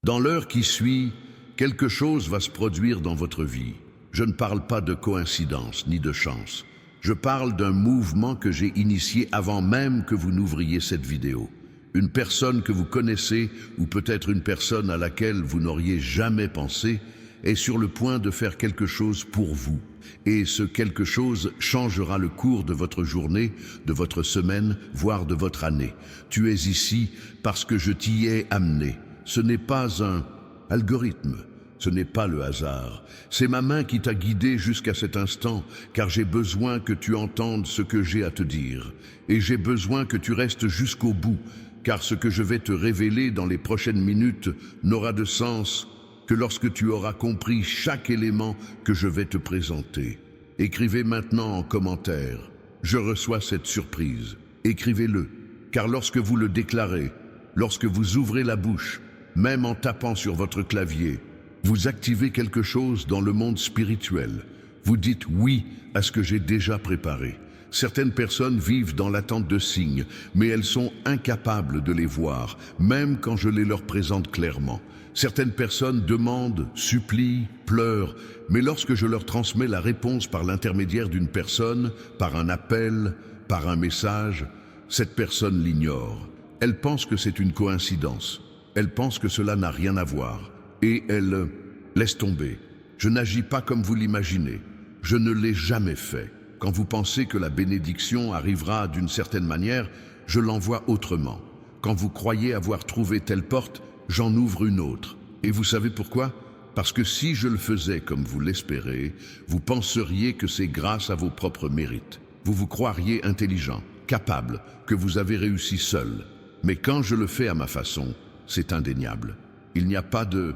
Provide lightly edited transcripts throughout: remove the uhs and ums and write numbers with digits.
Dans l'heure qui suit, quelque chose va se produire dans votre vie. Je ne parle pas de coïncidence ni de chance. Je parle d'un mouvement que j'ai initié avant même que vous n'ouvriez cette vidéo. Une personne que vous connaissez, ou peut-être une personne à laquelle vous n'auriez jamais pensé, est sur le point de faire quelque chose pour vous. Et ce quelque chose changera le cours de votre journée, de votre semaine, voire de votre année. Tu es ici parce que je t'y ai amené. Ce n'est pas un algorithme. Ce n'est pas le hasard. C'est ma main qui t'a guidé jusqu'à cet instant, car j'ai besoin que tu entendes ce que j'ai à te dire. Et j'ai besoin que tu restes jusqu'au bout, car ce que je vais te révéler dans les prochaines minutes n'aura de sens que lorsque tu auras compris chaque élément que je vais te présenter. Écrivez maintenant en commentaire. Je reçois cette surprise. Écrivez-le, car lorsque vous le déclarez, lorsque vous ouvrez la bouche, même en tapant sur votre clavier, vous activez quelque chose dans le monde spirituel. Vous dites oui à ce que j'ai déjà préparé. Certaines personnes vivent dans l'attente de signes, mais elles sont incapables de les voir, même quand je les leur présente clairement. Certaines personnes demandent, supplient, pleurent, mais lorsque je leur transmets la réponse par l'intermédiaire d'une personne, par un appel, par un message, cette personne l'ignore. Elle pense que c'est une coïncidence. Elle pense que cela n'a rien à voir. Et elle laisse tomber. Je n'agis pas comme vous l'imaginez. Je ne l'ai jamais fait. Quand vous pensez que la bénédiction arrivera d'une certaine manière, je l'envoie autrement. Quand vous croyez avoir trouvé telle porte, j'en ouvre une autre. Et vous savez pourquoi? Parce que si je le faisais comme vous l'espérez, vous penseriez que c'est grâce à vos propres mérites. Vous vous croiriez intelligent, capable, que vous avez réussi seul. Mais quand je le fais à ma façon, c'est indéniable. Il n'y a pas de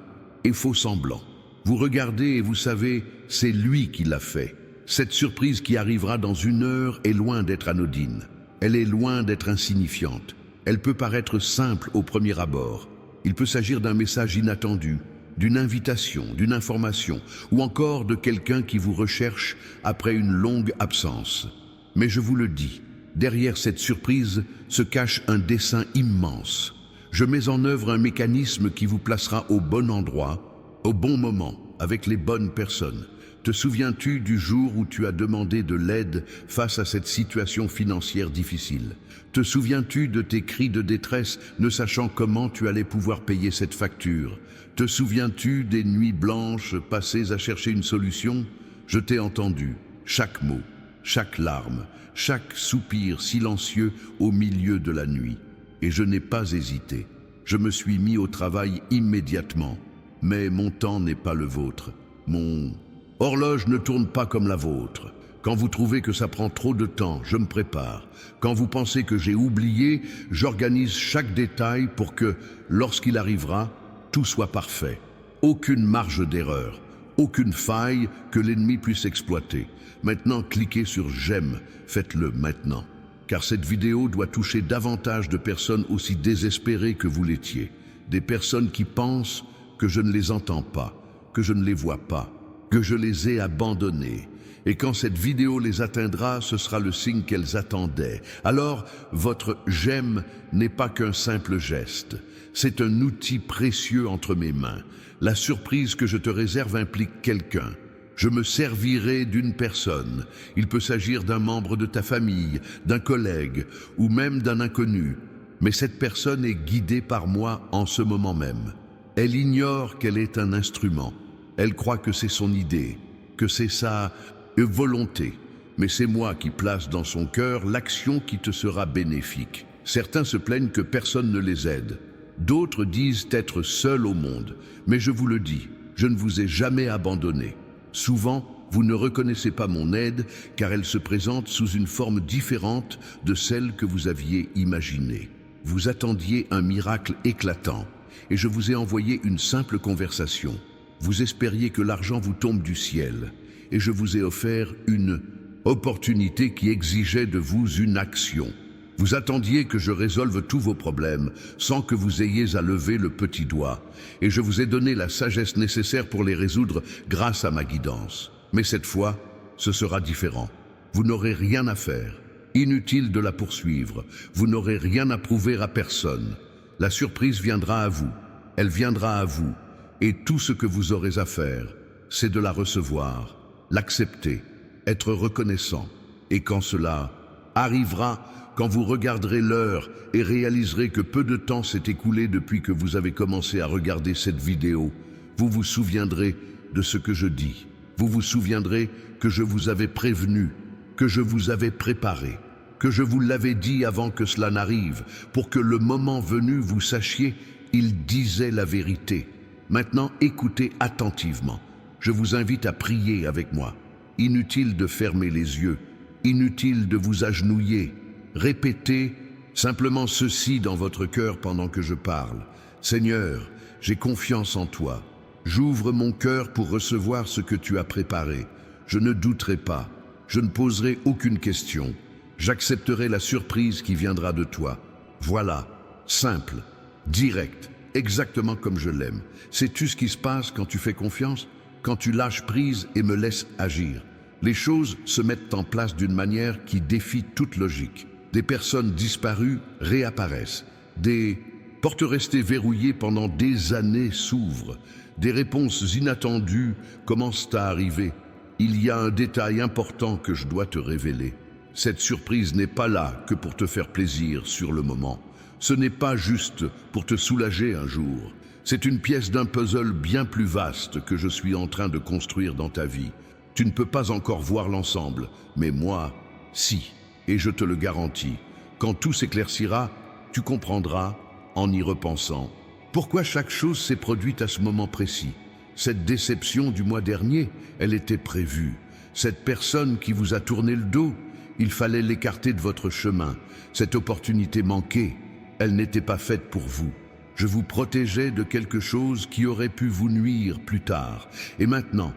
faux semblant. Vous regardez et vous savez, c'est lui qui l'a fait. Cette surprise qui arrivera dans une heure est loin d'être anodine. Elle est loin d'être insignifiante. Elle peut paraître simple au premier abord. Il peut s'agir d'un message inattendu, d'une invitation, d'une information, ou encore de quelqu'un qui vous recherche après une longue absence. Mais je vous le dis, derrière cette surprise se cache un dessein immense. Je mets en œuvre un mécanisme qui vous placera au bon endroit, au bon moment, avec les bonnes personnes. Te souviens-tu du jour où tu as demandé de l'aide face à cette situation financière difficile? Te souviens-tu de tes cris de détresse, ne sachant comment tu allais pouvoir payer cette facture? Te souviens-tu des nuits blanches passées à chercher une solution? Je t'ai entendu, chaque mot, chaque larme, chaque soupir silencieux au milieu de la nuit. Et je n'ai pas hésité. Je me suis mis au travail immédiatement. Mais mon temps n'est pas le vôtre. Mon horloge ne tourne pas comme la vôtre. Quand vous trouvez que ça prend trop de temps, je me prépare. Quand vous pensez que j'ai oublié, j'organise chaque détail pour que, lorsqu'il arrivera, tout soit parfait. Aucune marge d'erreur, aucune faille que l'ennemi puisse exploiter. Maintenant, cliquez sur j'aime, faites-le maintenant. Car cette vidéo doit toucher davantage de personnes aussi désespérées que vous l'étiez. Des personnes qui pensent que je ne les entends pas, que je ne les vois pas, que je les ai abandonnées. Et quand cette vidéo les atteindra, ce sera le signe qu'elles attendaient. Alors, votre « j'aime » n'est pas qu'un simple geste. C'est un outil précieux entre mes mains. La surprise que je te réserve implique quelqu'un. Je me servirai d'une personne. Il peut s'agir d'un membre de ta famille, d'un collègue ou même d'un inconnu. Mais cette personne est guidée par moi en ce moment même. Elle ignore qu'elle est un instrument. Elle croit que c'est son idée, que c'est sa volonté. Mais c'est moi qui place dans son cœur l'action qui te sera bénéfique. Certains se plaignent que personne ne les aide. D'autres disent être seuls au monde. Mais je vous le dis, je ne vous ai jamais abandonné. Souvent, vous ne reconnaissez pas mon aide car elle se présente sous une forme différente de celle que vous aviez imaginée. Vous attendiez un miracle éclatant et je vous ai envoyé une simple conversation. Vous espériez que l'argent vous tombe du ciel et je vous ai offert une opportunité qui exigeait de vous une action. Vous attendiez que je résolve tous vos problèmes sans que vous ayez à lever le petit doigt et je vous ai donné la sagesse nécessaire pour les résoudre grâce à ma guidance. Mais cette fois, ce sera différent. Vous n'aurez rien à faire. Inutile de la poursuivre. Vous n'aurez rien à prouver à personne. La surprise viendra à vous. Elle viendra à vous, et tout ce que vous aurez à faire, c'est de la recevoir, l'accepter, être reconnaissant. Et quand cela arrivera, quand vous regarderez l'heure et réaliserez que peu de temps s'est écoulé depuis que vous avez commencé à regarder cette vidéo, vous vous souviendrez de ce que je dis. Vous vous souviendrez que je vous avais prévenu, que je vous avais préparé, que je vous l'avais dit avant que cela n'arrive, pour que le moment venu vous sachiez, il disait la vérité. Maintenant, écoutez attentivement. Je vous invite à prier avec moi. Inutile de fermer les yeux, inutile de vous agenouiller. Répétez simplement ceci dans votre cœur pendant que je parle. Seigneur, j'ai confiance en toi. J'ouvre mon cœur pour recevoir ce que tu as préparé. Je ne douterai pas. Je ne poserai aucune question. J'accepterai la surprise qui viendra de toi. Voilà, simple, direct, exactement comme je l'aime. Sais-tu ce qui se passe quand tu fais confiance? Quand tu lâches prise et me laisses agir. Les choses se mettent en place d'une manière qui défie toute logique. Des personnes disparues réapparaissent. Des portes restées verrouillées pendant des années s'ouvrent. Des réponses inattendues commencent à arriver. Il y a un détail important que je dois te révéler. Cette surprise n'est pas là que pour te faire plaisir sur le moment. Ce n'est pas juste pour te soulager un jour. C'est une pièce d'un puzzle bien plus vaste que je suis en train de construire dans ta vie. Tu ne peux pas encore voir l'ensemble, mais moi, si. Et je te le garantis, quand tout s'éclaircira, tu comprendras, en y repensant, pourquoi chaque chose s'est produite à ce moment précis. Cette déception du mois dernier, elle était prévue. Cette personne qui vous a tourné le dos, il fallait l'écarter de votre chemin. Cette opportunité manquée, elle n'était pas faite pour vous. Je vous protégeais de quelque chose qui aurait pu vous nuire plus tard. Et maintenant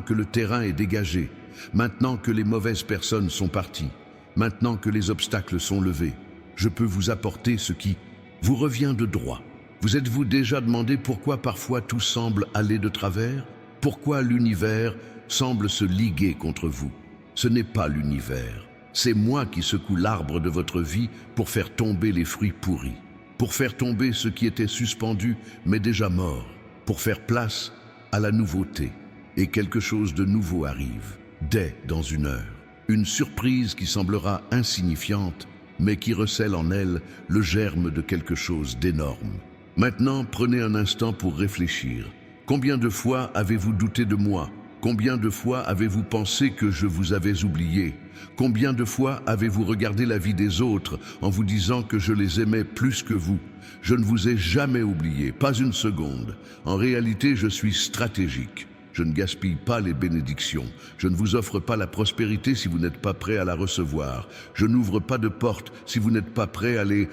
que le terrain est dégagé, maintenant que les mauvaises personnes sont parties, maintenant que les obstacles sont levés, je peux vous apporter ce qui vous revient de droit. Vous êtes-vous déjà demandé pourquoi parfois tout semble aller de travers? Pourquoi l'univers semble se liguer contre vous? Ce n'est pas l'univers, c'est moi qui secoue l'arbre de votre vie pour faire tomber les fruits pourris, pour faire tomber ce qui était suspendu mais déjà mort, pour faire place à la nouveauté. Et quelque chose de nouveau arrive, dès dans une heure. Une surprise qui semblera insignifiante, mais qui recèle en elle le germe de quelque chose d'énorme. Maintenant, prenez un instant pour réfléchir. Combien de fois avez-vous douté de moi? Combien de fois avez-vous pensé que je vous avais oublié? Combien de fois avez-vous regardé la vie des autres en vous disant que je les aimais plus que vous? Je ne vous ai jamais oublié, pas une seconde. En réalité, je suis stratégique. Je ne gaspille pas les bénédictions. Je ne vous offre pas la prospérité si vous n'êtes pas prêt à la recevoir. Je n'ouvre pas de porte si vous n'êtes pas prêt à les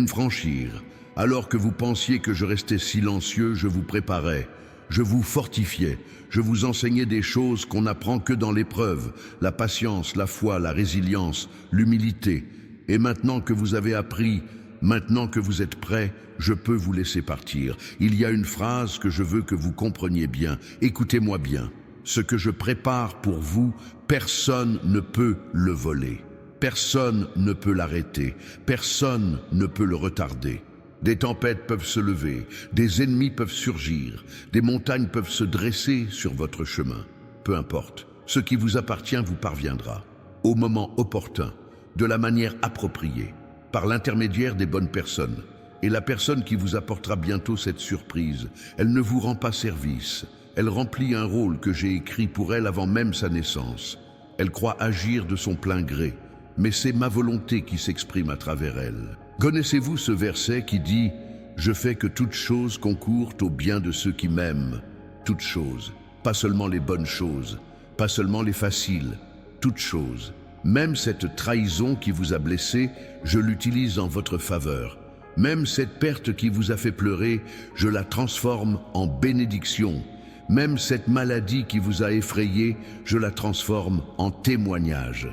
franchir. Alors que vous pensiez que je restais silencieux, je vous préparais. Je vous fortifiais. Je vous enseignais des choses qu'on n'apprend que dans l'épreuve. La patience, la foi, la résilience, l'humilité. Et maintenant que vous avez appris, maintenant que vous êtes prêts, je peux vous laisser partir. Il y a une phrase que je veux que vous compreniez bien. Écoutez-moi bien. Ce que je prépare pour vous, personne ne peut le voler. Personne ne peut l'arrêter. Personne ne peut le retarder. Des tempêtes peuvent se lever, des ennemis peuvent surgir, des montagnes peuvent se dresser sur votre chemin. Peu importe, ce qui vous appartient vous parviendra, au moment opportun, de la manière appropriée, par l'intermédiaire des bonnes personnes. Et la personne qui vous apportera bientôt cette surprise, elle ne vous rend pas service. Elle remplit un rôle que j'ai écrit pour elle avant même sa naissance. Elle croit agir de son plein gré, mais c'est ma volonté qui s'exprime à travers elle. Connaissez-vous ce verset qui dit « Je fais que toutes choses concourent au bien de ceux qui m'aiment ». Toutes choses, pas seulement les bonnes choses, pas seulement les faciles, toutes choses. Même cette trahison qui vous a blessé, je l'utilise en votre faveur. Même cette perte qui vous a fait pleurer, je la transforme en bénédiction. Même cette maladie qui vous a effrayé, je la transforme en témoignage.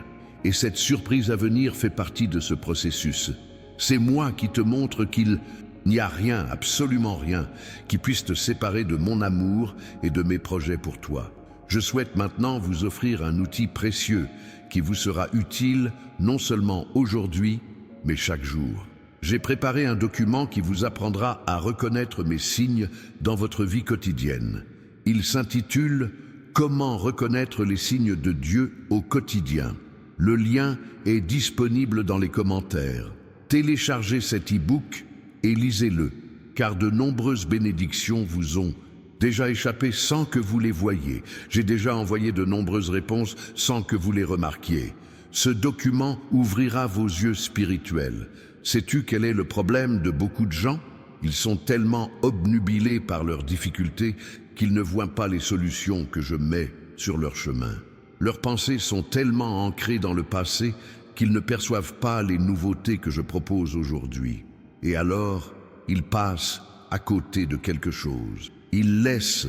Et cette surprise à venir fait partie de ce processus. C'est moi qui te montre qu'il n'y a rien, absolument rien, qui puisse te séparer de mon amour et de mes projets pour toi. Je souhaite maintenant vous offrir un outil précieux qui vous sera utile non seulement aujourd'hui, mais chaque jour. J'ai préparé un document qui vous apprendra à reconnaître mes signes dans votre vie quotidienne. Il s'intitule « Comment reconnaître les signes de Dieu au quotidien ». Le lien est disponible dans les commentaires. Téléchargez cet e-book et lisez-le, car de nombreuses bénédictions vous ont déjà échappé sans que vous les voyiez. J'ai déjà envoyé de nombreuses réponses sans que vous les remarquiez. Ce document ouvrira vos yeux spirituels. Sais-tu quel est le problème de beaucoup de gens? Ils sont tellement obnubilés par leurs difficultés qu'ils ne voient pas les solutions que je mets sur leur chemin. Leurs pensées sont tellement ancrées dans le passé qu'ils ne perçoivent pas les nouveautés que je propose aujourd'hui. Et alors, ils passent à côté de quelque chose. Ils laissent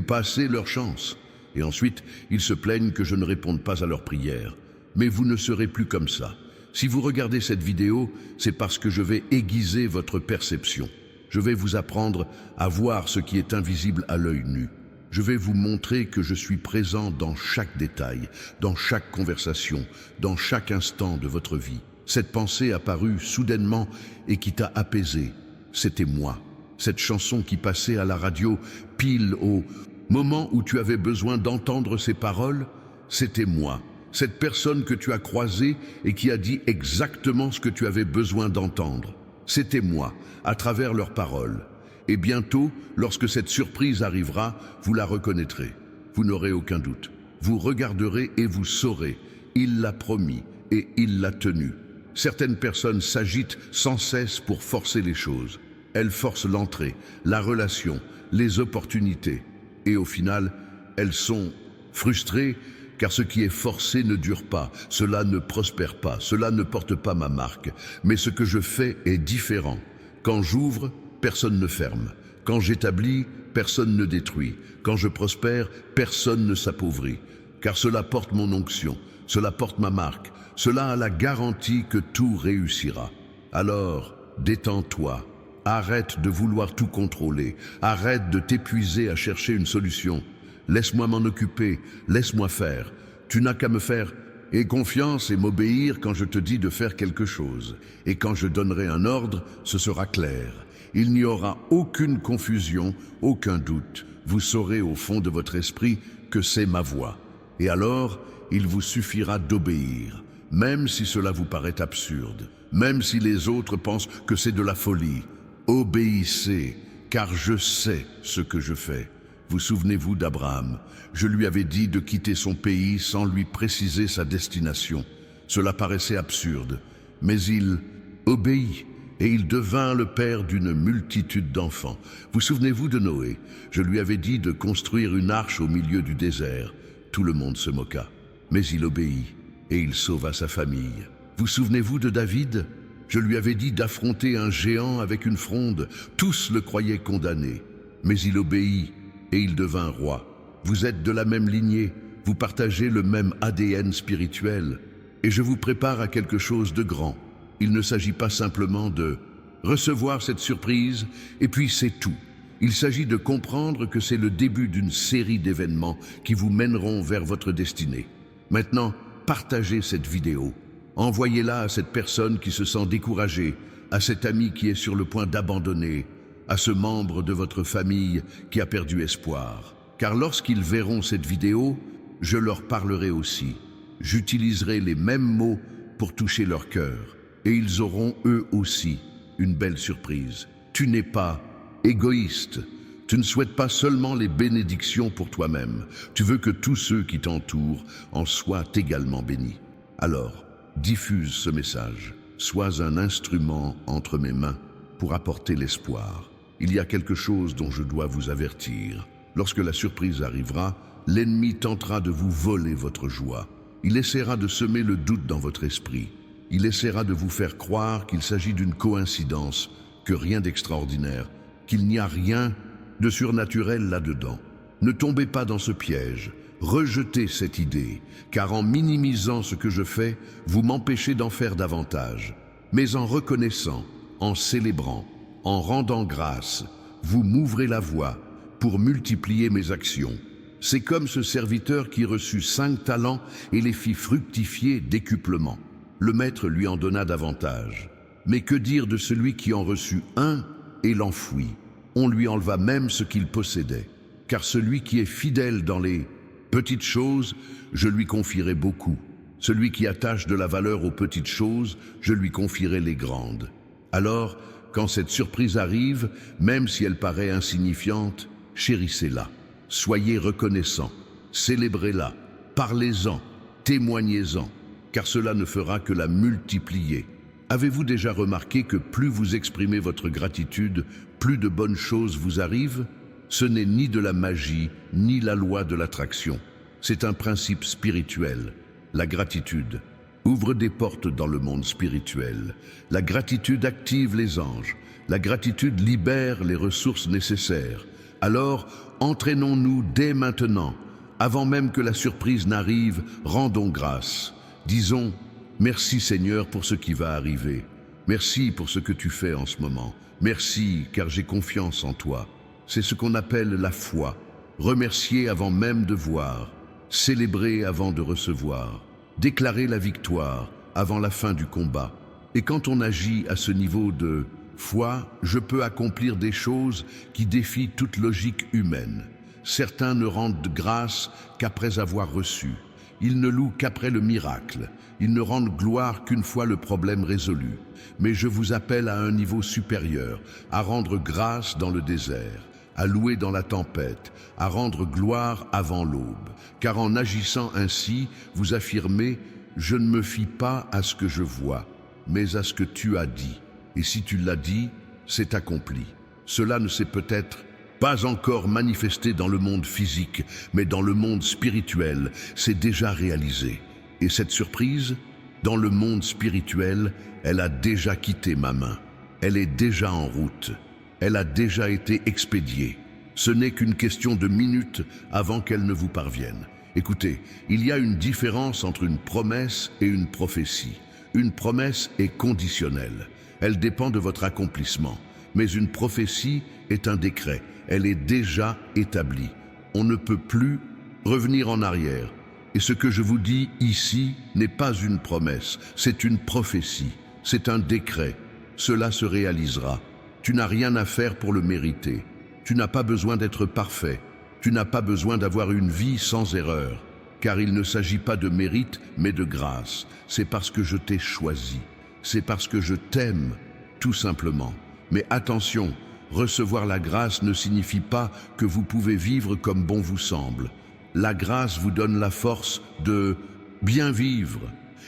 passer leur chance. Et ensuite, ils se plaignent que je ne réponde pas à leurs prières. Mais vous ne serez plus comme ça. Si vous regardez cette vidéo, c'est parce que je vais aiguiser votre perception. Je vais vous apprendre à voir ce qui est invisible à l'œil nu. Je vais vous montrer que je suis présent dans chaque détail, dans chaque conversation, dans chaque instant de votre vie. Cette pensée apparue soudainement et qui t'a apaisé, c'était moi. Cette chanson qui passait à la radio pile au moment où tu avais besoin d'entendre ces paroles, c'était moi. Cette personne que tu as croisée et qui a dit exactement ce que tu avais besoin d'entendre, c'était moi, à travers leurs paroles. Et bientôt, lorsque cette surprise arrivera, vous la reconnaîtrez. Vous n'aurez aucun doute. Vous regarderez et vous saurez. Il l'a promis et il l'a tenu. Certaines personnes s'agitent sans cesse pour forcer les choses. Elles forcent l'entrée, la relation, les opportunités. Et au final, elles sont frustrées car ce qui est forcé ne dure pas, cela ne prospère pas, cela ne porte pas ma marque. Mais ce que je fais est différent. Quand j'ouvre, personne ne ferme. Quand j'établis, personne ne détruit. Quand je prospère, personne ne s'appauvrit. Car cela porte mon onction, cela porte ma marque, cela a la garantie que tout réussira. Alors, détends-toi. Arrête de vouloir tout contrôler. Arrête de t'épuiser à chercher une solution. Laisse-moi m'en occuper, laisse-moi faire. Tu n'as qu'à me faire aie confiance et m'obéir quand je te dis de faire quelque chose. Et quand je donnerai un ordre, ce sera clair. Il n'y aura aucune confusion, aucun doute. Vous saurez au fond de votre esprit que c'est ma voix. Et alors, il vous suffira d'obéir, même si cela vous paraît absurde, même si les autres pensent que c'est de la folie. Obéissez, car je sais ce que je fais. Vous souvenez-vous d'Abraham? Je lui avais dit de quitter son pays sans lui préciser sa destination. Cela paraissait absurde, mais il obéit et il devint le père d'une multitude d'enfants. Vous souvenez-vous de Noé? Je lui avais dit de construire une arche au milieu du désert. Tout le monde se moqua, mais il obéit et il sauva sa famille. Vous souvenez-vous de David? Je lui avais dit d'affronter un géant avec une fronde. Tous le croyaient condamné, mais il obéit et il devint roi. Vous êtes de la même lignée, vous partagez le même ADN spirituel, et je vous prépare à quelque chose de grand. Il ne s'agit pas simplement de recevoir cette surprise, et puis c'est tout. Il s'agit de comprendre que c'est le début d'une série d'événements qui vous mèneront vers votre destinée. Maintenant, partagez cette vidéo. Envoyez-la à cette personne qui se sent découragée, à cet ami qui est sur le point d'abandonner, à ce membre de votre famille qui a perdu espoir. Car lorsqu'ils verront cette vidéo, je leur parlerai aussi. J'utiliserai les mêmes mots pour toucher leur cœur. Et ils auront eux aussi une belle surprise. Tu n'es pas égoïste. Tu ne souhaites pas seulement les bénédictions pour toi-même. Tu veux que tous ceux qui t'entourent en soient également bénis. Alors, diffuse ce message. Sois un instrument entre mes mains pour apporter l'espoir. Il y a quelque chose dont je dois vous avertir. Lorsque la surprise arrivera, l'ennemi tentera de vous voler votre joie. Il essaiera de semer le doute dans votre esprit. Il essaiera de vous faire croire qu'il s'agit d'une coïncidence, que rien d'extraordinaire, qu'il n'y a rien de surnaturel là-dedans. Ne tombez pas dans ce piège. Rejetez cette idée, car en minimisant ce que je fais, vous m'empêchez d'en faire davantage. Mais en reconnaissant, en célébrant, en rendant grâce, vous m'ouvrez la voie pour multiplier mes actions. C'est comme ce serviteur qui reçut 5 talents et les fit fructifier décuplement. Le maître lui en donna davantage. Mais que dire de celui qui en reçut un et l'enfouit? On lui enleva même ce qu'il possédait. Car celui qui est fidèle dans les petites choses, je lui confierai beaucoup. Celui qui attache de la valeur aux petites choses, je lui confierai les grandes. Alors, quand cette surprise arrive, même si elle paraît insignifiante, chérissez-la. Soyez reconnaissants, célébrez-la, parlez-en, témoignez-en, car cela ne fera que la multiplier. Avez-vous déjà remarqué que plus vous exprimez votre gratitude, plus de bonnes choses vous arrivent? Ce n'est ni de la magie, ni la loi de l'attraction. C'est un principe spirituel. La gratitude ouvre des portes dans le monde spirituel. La gratitude active les anges. La gratitude libère les ressources nécessaires. Alors, entraînons-nous dès maintenant. Avant même que la surprise n'arrive, rendons grâce. Disons, merci Seigneur pour ce qui va arriver. Merci pour ce que tu fais en ce moment. Merci car j'ai confiance en toi. C'est ce qu'on appelle la foi. Remercier avant même de voir. Célébrer avant de recevoir. Déclarer la victoire avant la fin du combat. Et quand on agit à ce niveau de foi, je peux accomplir des choses qui défient toute logique humaine. Certains ne rendent grâce qu'après avoir reçu. Ils ne louent qu'après le miracle. Ils ne rendent gloire qu'une fois le problème résolu. Mais je vous appelle à un niveau supérieur, à rendre grâce dans le désert, à louer dans la tempête, à rendre gloire avant l'aube. Car en agissant ainsi, vous affirmez « Je ne me fie pas à ce que je vois, mais à ce que tu as dit. Et si tu l'as dit, c'est accompli. » Cela ne s'est peut-être pas encore manifesté dans le monde physique, mais dans le monde spirituel, c'est déjà réalisé. Et cette surprise, dans le monde spirituel, elle a déjà quitté ma main. Elle est déjà en route. Elle a déjà été expédiée. Ce n'est qu'une question de minutes avant qu'elle ne vous parvienne. Écoutez, il y a une différence entre une promesse et une prophétie. Une promesse est conditionnelle. Elle dépend de votre accomplissement. Mais une prophétie est un décret. Elle est déjà établie. On ne peut plus revenir en arrière. Et ce que je vous dis ici n'est pas une promesse, c'est une prophétie. C'est un décret. Cela se réalisera. Tu n'as rien à faire pour le mériter. Tu n'as pas besoin d'être parfait. Tu n'as pas besoin d'avoir une vie sans erreur. Car il ne s'agit pas de mérite, mais de grâce. C'est parce que je t'ai choisi. C'est parce que je t'aime, tout simplement. Mais attention, recevoir la grâce ne signifie pas que vous pouvez vivre comme bon vous semble. La grâce vous donne la force de bien vivre.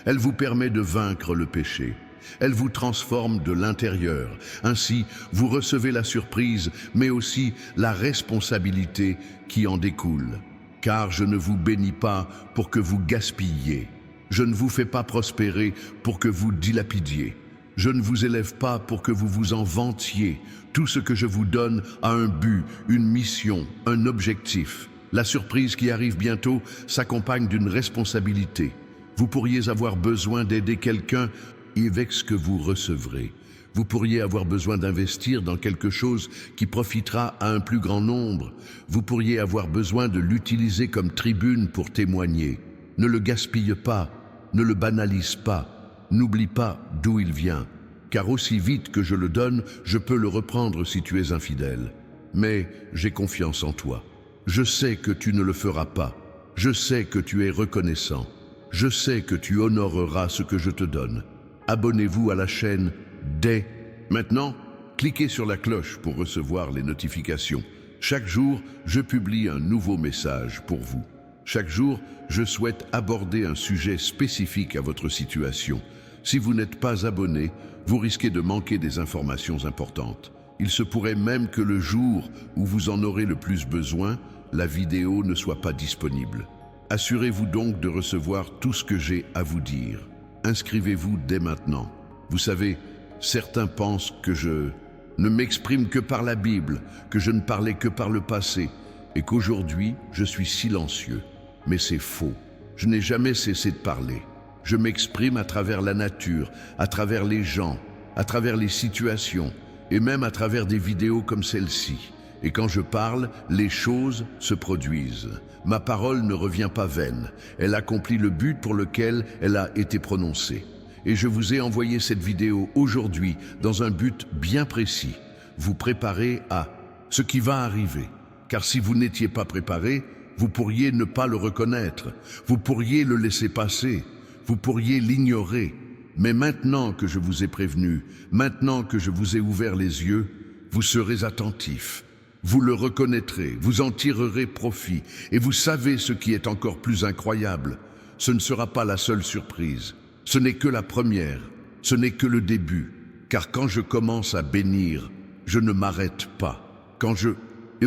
Elle vous permet de vaincre le péché. Elle vous transforme de l'intérieur. Ainsi, vous recevez la surprise, mais aussi la responsabilité qui en découle. Car je ne vous bénis pas pour que vous gaspilliez. Je ne vous fais pas prospérer pour que vous dilapidiez. Je ne vous élève pas pour que vous vous en vantiez. Tout ce que je vous donne a un but, une mission, un objectif. La surprise qui arrive bientôt s'accompagne d'une responsabilité. Vous pourriez avoir besoin d'aider quelqu'un avec ce que vous recevrez. Vous pourriez avoir besoin d'investir dans quelque chose qui profitera à un plus grand nombre. Vous pourriez avoir besoin de l'utiliser comme tribune pour témoigner. Ne le gaspille pas, ne le banalise pas. N'oublie pas d'où il vient, car aussi vite que je le donne, je peux le reprendre si tu es infidèle. Mais j'ai confiance en toi. Je sais que tu ne le feras pas. Je sais que tu es reconnaissant. Je sais que tu honoreras ce que je te donne. Abonnez-vous à la chaîne dès maintenant. Cliquez sur la cloche pour recevoir les notifications. Chaque jour, je publie un nouveau message pour vous. Chaque jour, je souhaite aborder un sujet spécifique à votre situation. Si vous n'êtes pas abonné, vous risquez de manquer des informations importantes. Il se pourrait même que le jour où vous en aurez le plus besoin, la vidéo ne soit pas disponible. Assurez-vous donc de recevoir tout ce que j'ai à vous dire. Inscrivez-vous dès maintenant. Vous savez, certains pensent que je ne m'exprime que par la Bible, que je ne parlais que par le passé, et qu'aujourd'hui, je suis silencieux. Mais c'est faux. Je n'ai jamais cessé de parler. Je m'exprime à travers la nature, à travers les gens, à travers les situations, et même à travers des vidéos comme celle-ci. Et quand je parle, les choses se produisent. Ma parole ne revient pas vaine. Elle accomplit le but pour lequel elle a été prononcée. Et je vous ai envoyé cette vidéo aujourd'hui dans un but bien précis. Vous préparer à ce qui va arriver. Car si vous n'étiez pas préparé, vous pourriez ne pas le reconnaître. Vous pourriez le laisser passer. Vous pourriez l'ignorer. Mais maintenant que je vous ai prévenu, maintenant que je vous ai ouvert les yeux, vous serez attentifs. Vous le reconnaîtrez, vous en tirerez profit. Et vous savez ce qui est encore plus incroyable. Ce ne sera pas la seule surprise. Ce n'est que la première. Ce n'est que le début. Car quand je commence à bénir, je ne m'arrête pas. Quand je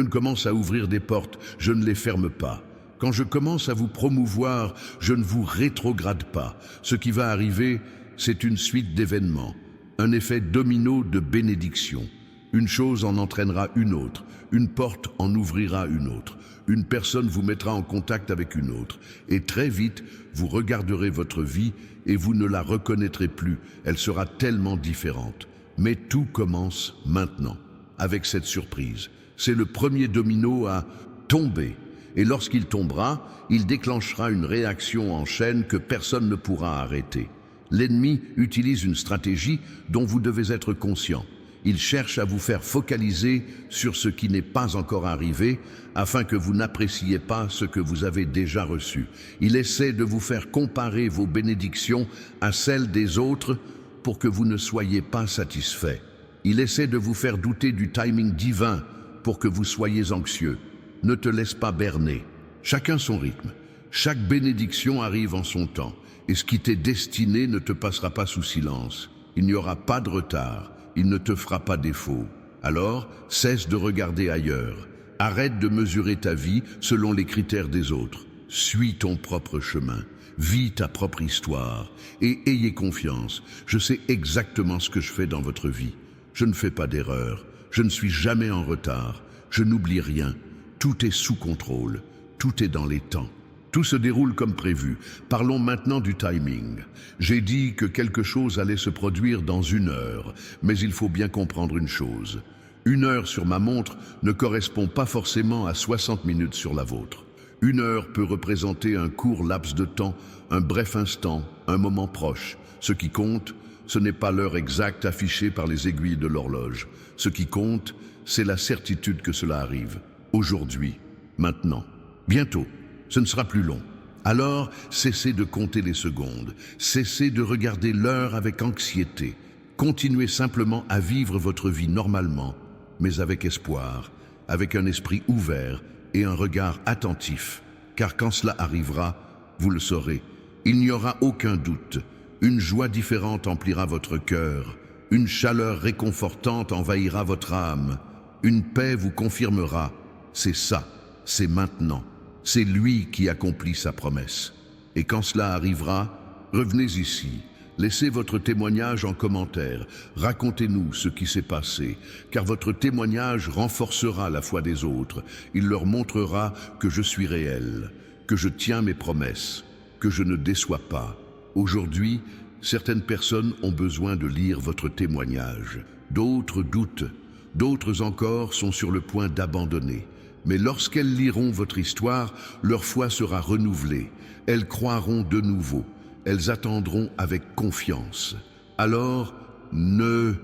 commence à ouvrir des portes, je ne les ferme pas. Quand je commence à vous promouvoir, je ne vous rétrograde pas. Ce qui va arriver, c'est une suite d'événements, un effet domino de bénédiction. Une chose en entraînera une autre, une porte en ouvrira une autre, une personne vous mettra en contact avec une autre. Et très vite, vous regarderez votre vie et vous ne la reconnaîtrez plus. Elle sera tellement différente. Mais tout commence maintenant, avec cette surprise. C'est le premier domino à tomber. Et lorsqu'il tombera, il déclenchera une réaction en chaîne que personne ne pourra arrêter. L'ennemi utilise une stratégie dont vous devez être conscient. Il cherche à vous faire focaliser sur ce qui n'est pas encore arrivé afin que vous n'appréciez pas ce que vous avez déjà reçu. Il essaie de vous faire comparer vos bénédictions à celles des autres pour que vous ne soyez pas satisfait. Il essaie de vous faire douter du timing divin pour que vous soyez anxieux. Ne te laisse pas berner. Chacun son rythme. Chaque bénédiction arrive en son temps. Et ce qui t'est destiné ne te passera pas sous silence. Il n'y aura pas de retard. Il ne te fera pas défaut. Alors, cesse de regarder ailleurs. Arrête de mesurer ta vie selon les critères des autres. Suis ton propre chemin. Vis ta propre histoire. Et ayez confiance. Je sais exactement ce que je fais dans votre vie. Je ne fais pas d'erreur. Je ne suis jamais en retard. Je n'oublie rien. Tout est sous contrôle. Tout est dans les temps. Tout se déroule comme prévu. Parlons maintenant du timing. J'ai dit que quelque chose allait se produire dans 1 heure, mais il faut bien comprendre une chose. 1 heure sur ma montre ne correspond pas forcément à 60 minutes sur la vôtre. 1 heure peut représenter un court laps de temps, un bref instant, un moment proche. Ce qui compte, ce n'est pas l'heure exacte affichée par les aiguilles de l'horloge. Ce qui compte, c'est la certitude que cela arrive. Aujourd'hui, maintenant, bientôt. Ce ne sera plus long. Alors, cessez de compter les secondes. Cessez de regarder l'heure avec anxiété. Continuez simplement à vivre votre vie normalement, mais avec espoir, avec un esprit ouvert et un regard attentif. Car quand cela arrivera, vous le saurez, il n'y aura aucun doute. Une joie différente emplira votre cœur. Une chaleur réconfortante envahira votre âme. Une paix vous confirmera. C'est ça, c'est maintenant. C'est lui qui accomplit sa promesse. Et quand cela arrivera, revenez ici. Laissez votre témoignage en commentaire. Racontez-nous ce qui s'est passé, car votre témoignage renforcera la foi des autres. Il leur montrera que je suis réel, que je tiens mes promesses, que je ne déçois pas. Aujourd'hui, certaines personnes ont besoin de lire votre témoignage. D'autres doutent. D'autres encore sont sur le point d'abandonner. Mais lorsqu'elles liront votre histoire, leur foi sera renouvelée. Elles croiront de nouveau. Elles attendront avec confiance. Alors, ne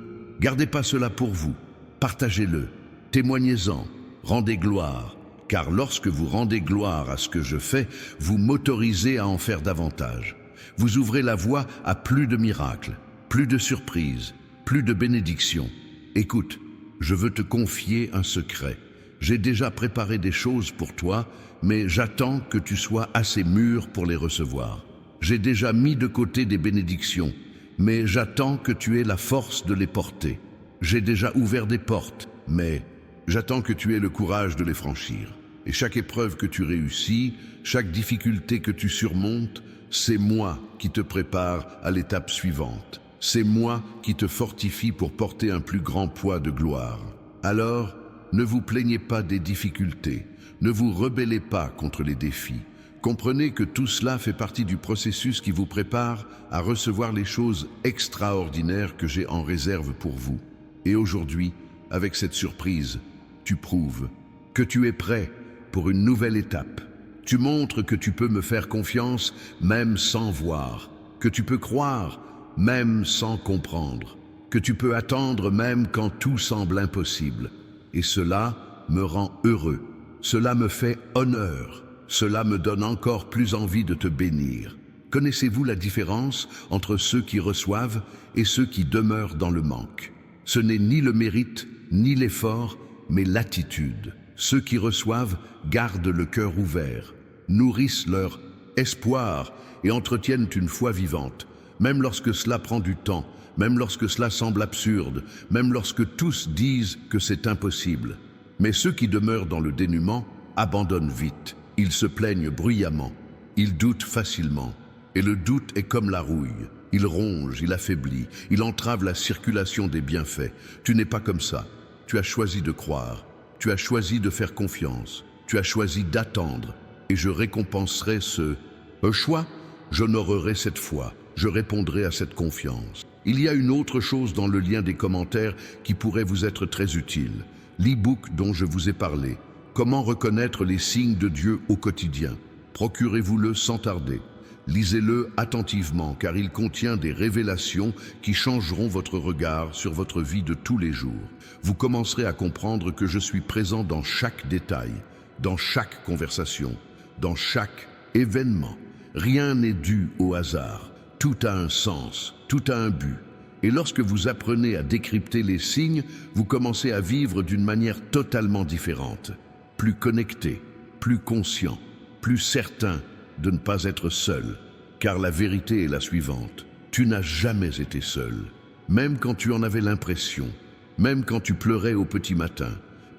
gardez pas cela pour vous. Partagez-le. Témoignez-en. Rendez gloire. Car lorsque vous rendez gloire à ce que je fais, vous m'autorisez à en faire davantage. Vous ouvrez la voie à plus de miracles, plus de surprises, plus de bénédictions. Écoute, je veux te confier un secret. J'ai déjà préparé des choses pour toi, mais j'attends que tu sois assez mûr pour les recevoir. J'ai déjà mis de côté des bénédictions, mais j'attends que tu aies la force de les porter. J'ai déjà ouvert des portes, mais j'attends que tu aies le courage de les franchir. Et chaque épreuve que tu réussis, chaque difficulté que tu surmontes, c'est moi qui te prépare à l'étape suivante. C'est moi qui te fortifie pour porter un plus grand poids de gloire. Alors, ne vous plaignez pas des difficultés, ne vous rebellez pas contre les défis. Comprenez que tout cela fait partie du processus qui vous prépare à recevoir les choses extraordinaires que j'ai en réserve pour vous. Et aujourd'hui, avec cette surprise, tu prouves que tu es prêt pour une nouvelle étape. Tu montres que tu peux me faire confiance même sans voir, que tu peux croire même sans comprendre, que tu peux attendre même quand tout semble impossible. Et cela me rend heureux, cela me fait honneur, cela me donne encore plus envie de te bénir. Connaissez-vous la différence entre ceux qui reçoivent et ceux qui demeurent dans le manque? Ce n'est ni le mérite, ni l'effort, mais l'attitude. Ceux qui reçoivent gardent le cœur ouvert, nourrissent leur espoir et entretiennent une foi vivante, même lorsque cela prend du temps, même lorsque cela semble absurde, même lorsque tous disent que c'est impossible. Mais ceux qui demeurent dans le dénuement abandonnent vite, ils se plaignent bruyamment, ils doutent facilement. Et le doute est comme la rouille, il ronge, il affaiblit, il entrave la circulation des bienfaits. Tu n'es pas comme ça, tu as choisi de croire, tu as choisi de faire confiance, tu as choisi d'attendre, et je récompenserai ce choix, j'honorerai cette foi, je répondrai à cette confiance. Il y a une autre chose dans le lien des commentaires qui pourrait vous être très utile, l'e-book dont je vous ai parlé. Comment reconnaître les signes de Dieu au quotidien? Procurez-vous-le sans tarder. Lisez-le attentivement car il contient des révélations qui changeront votre regard sur votre vie de tous les jours. Vous commencerez à comprendre que je suis présent dans chaque détail, dans chaque conversation, dans chaque événement. Rien n'est dû au hasard. Tout a un sens, tout a un but. Et lorsque vous apprenez à décrypter les signes, vous commencez à vivre d'une manière totalement différente, plus connecté, plus conscient, plus certain de ne pas être seul, car la vérité est la suivante. Tu n'as jamais été seul, même quand tu en avais l'impression, même quand tu pleurais au petit matin,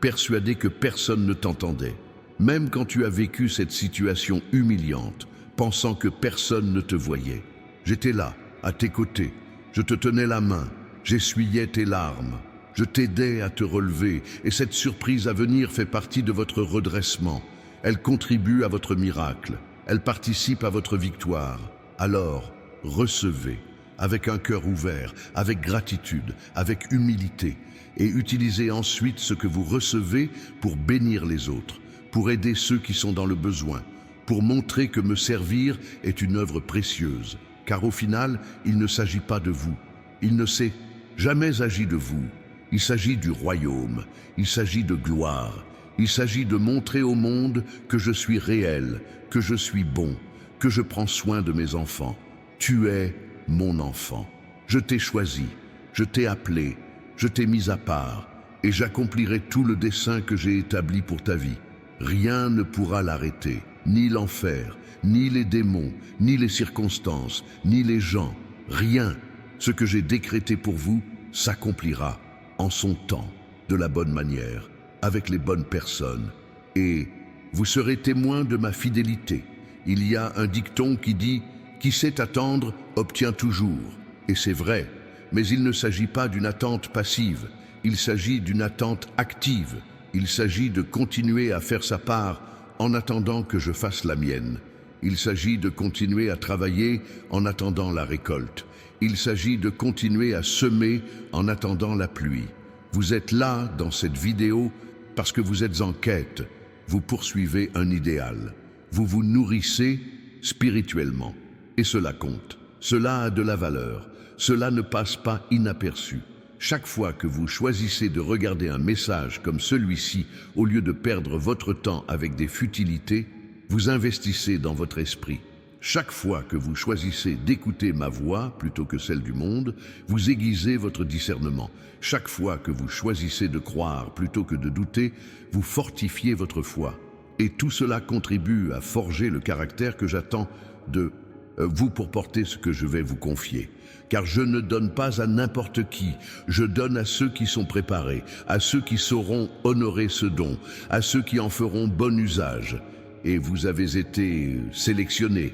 persuadé que personne ne t'entendait, même quand tu as vécu cette situation humiliante, pensant que personne ne te voyait. J'étais là, à tes côtés, je te tenais la main, j'essuyais tes larmes, je t'aidais à te relever, et cette surprise à venir fait partie de votre redressement. Elle contribue à votre miracle. Elle participe à votre victoire. Alors, recevez, avec un cœur ouvert, avec gratitude, avec humilité, et utilisez ensuite ce que vous recevez pour bénir les autres, pour aider ceux qui sont dans le besoin, pour montrer que me servir est une œuvre précieuse, car au final, il ne s'agit pas de vous. Il ne s'est jamais agi de vous. Il s'agit du royaume, il s'agit de gloire. Il s'agit de montrer au monde que je suis réel, que je suis bon, que je prends soin de mes enfants. Tu es mon enfant. Je t'ai choisi, je t'ai appelé, je t'ai mis à part, et j'accomplirai tout le dessein que j'ai établi pour ta vie. Rien ne pourra l'arrêter, ni l'enfer, ni les démons, ni les circonstances, ni les gens. Rien. Ce que j'ai décrété pour vous s'accomplira en son temps, de la bonne manière, avec les bonnes personnes, et vous serez témoin de ma fidélité. Il y a un dicton qui dit « Qui sait attendre obtient toujours ». Et c'est vrai, mais il ne s'agit pas d'une attente passive, il s'agit d'une attente active. Il s'agit de continuer à faire sa part en attendant que je fasse la mienne. Il s'agit de continuer à travailler en attendant la récolte. Il s'agit de continuer à semer en attendant la pluie. Vous êtes là dans cette vidéo parce que vous êtes en quête, vous poursuivez un idéal, vous vous nourrissez spirituellement. Et cela compte, cela a de la valeur, cela ne passe pas inaperçu. Chaque fois que vous choisissez de regarder un message comme celui-ci, au lieu de perdre votre temps avec des futilités, vous investissez dans votre esprit. Chaque fois que vous choisissez d'écouter ma voix plutôt que celle du monde, vous aiguisez votre discernement. Chaque fois que vous choisissez de croire plutôt que de douter, vous fortifiez votre foi. Et tout cela contribue à forger le caractère que j'attends de vous pour porter ce que je vais vous confier. Car je ne donne pas à n'importe qui, je donne à ceux qui sont préparés, à ceux qui sauront honorer ce don, à ceux qui en feront bon usage. Et vous avez été sélectionnés,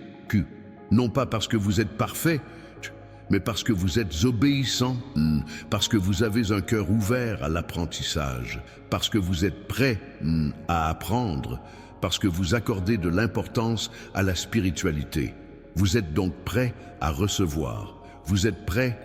non pas parce que vous êtes parfait, mais parce que vous êtes obéissant, parce que vous avez un cœur ouvert à l'apprentissage, parce que vous êtes prêt à apprendre, parce que vous accordez de l'importance à la spiritualité. Vous êtes donc prêt à recevoir. Vous êtes prêt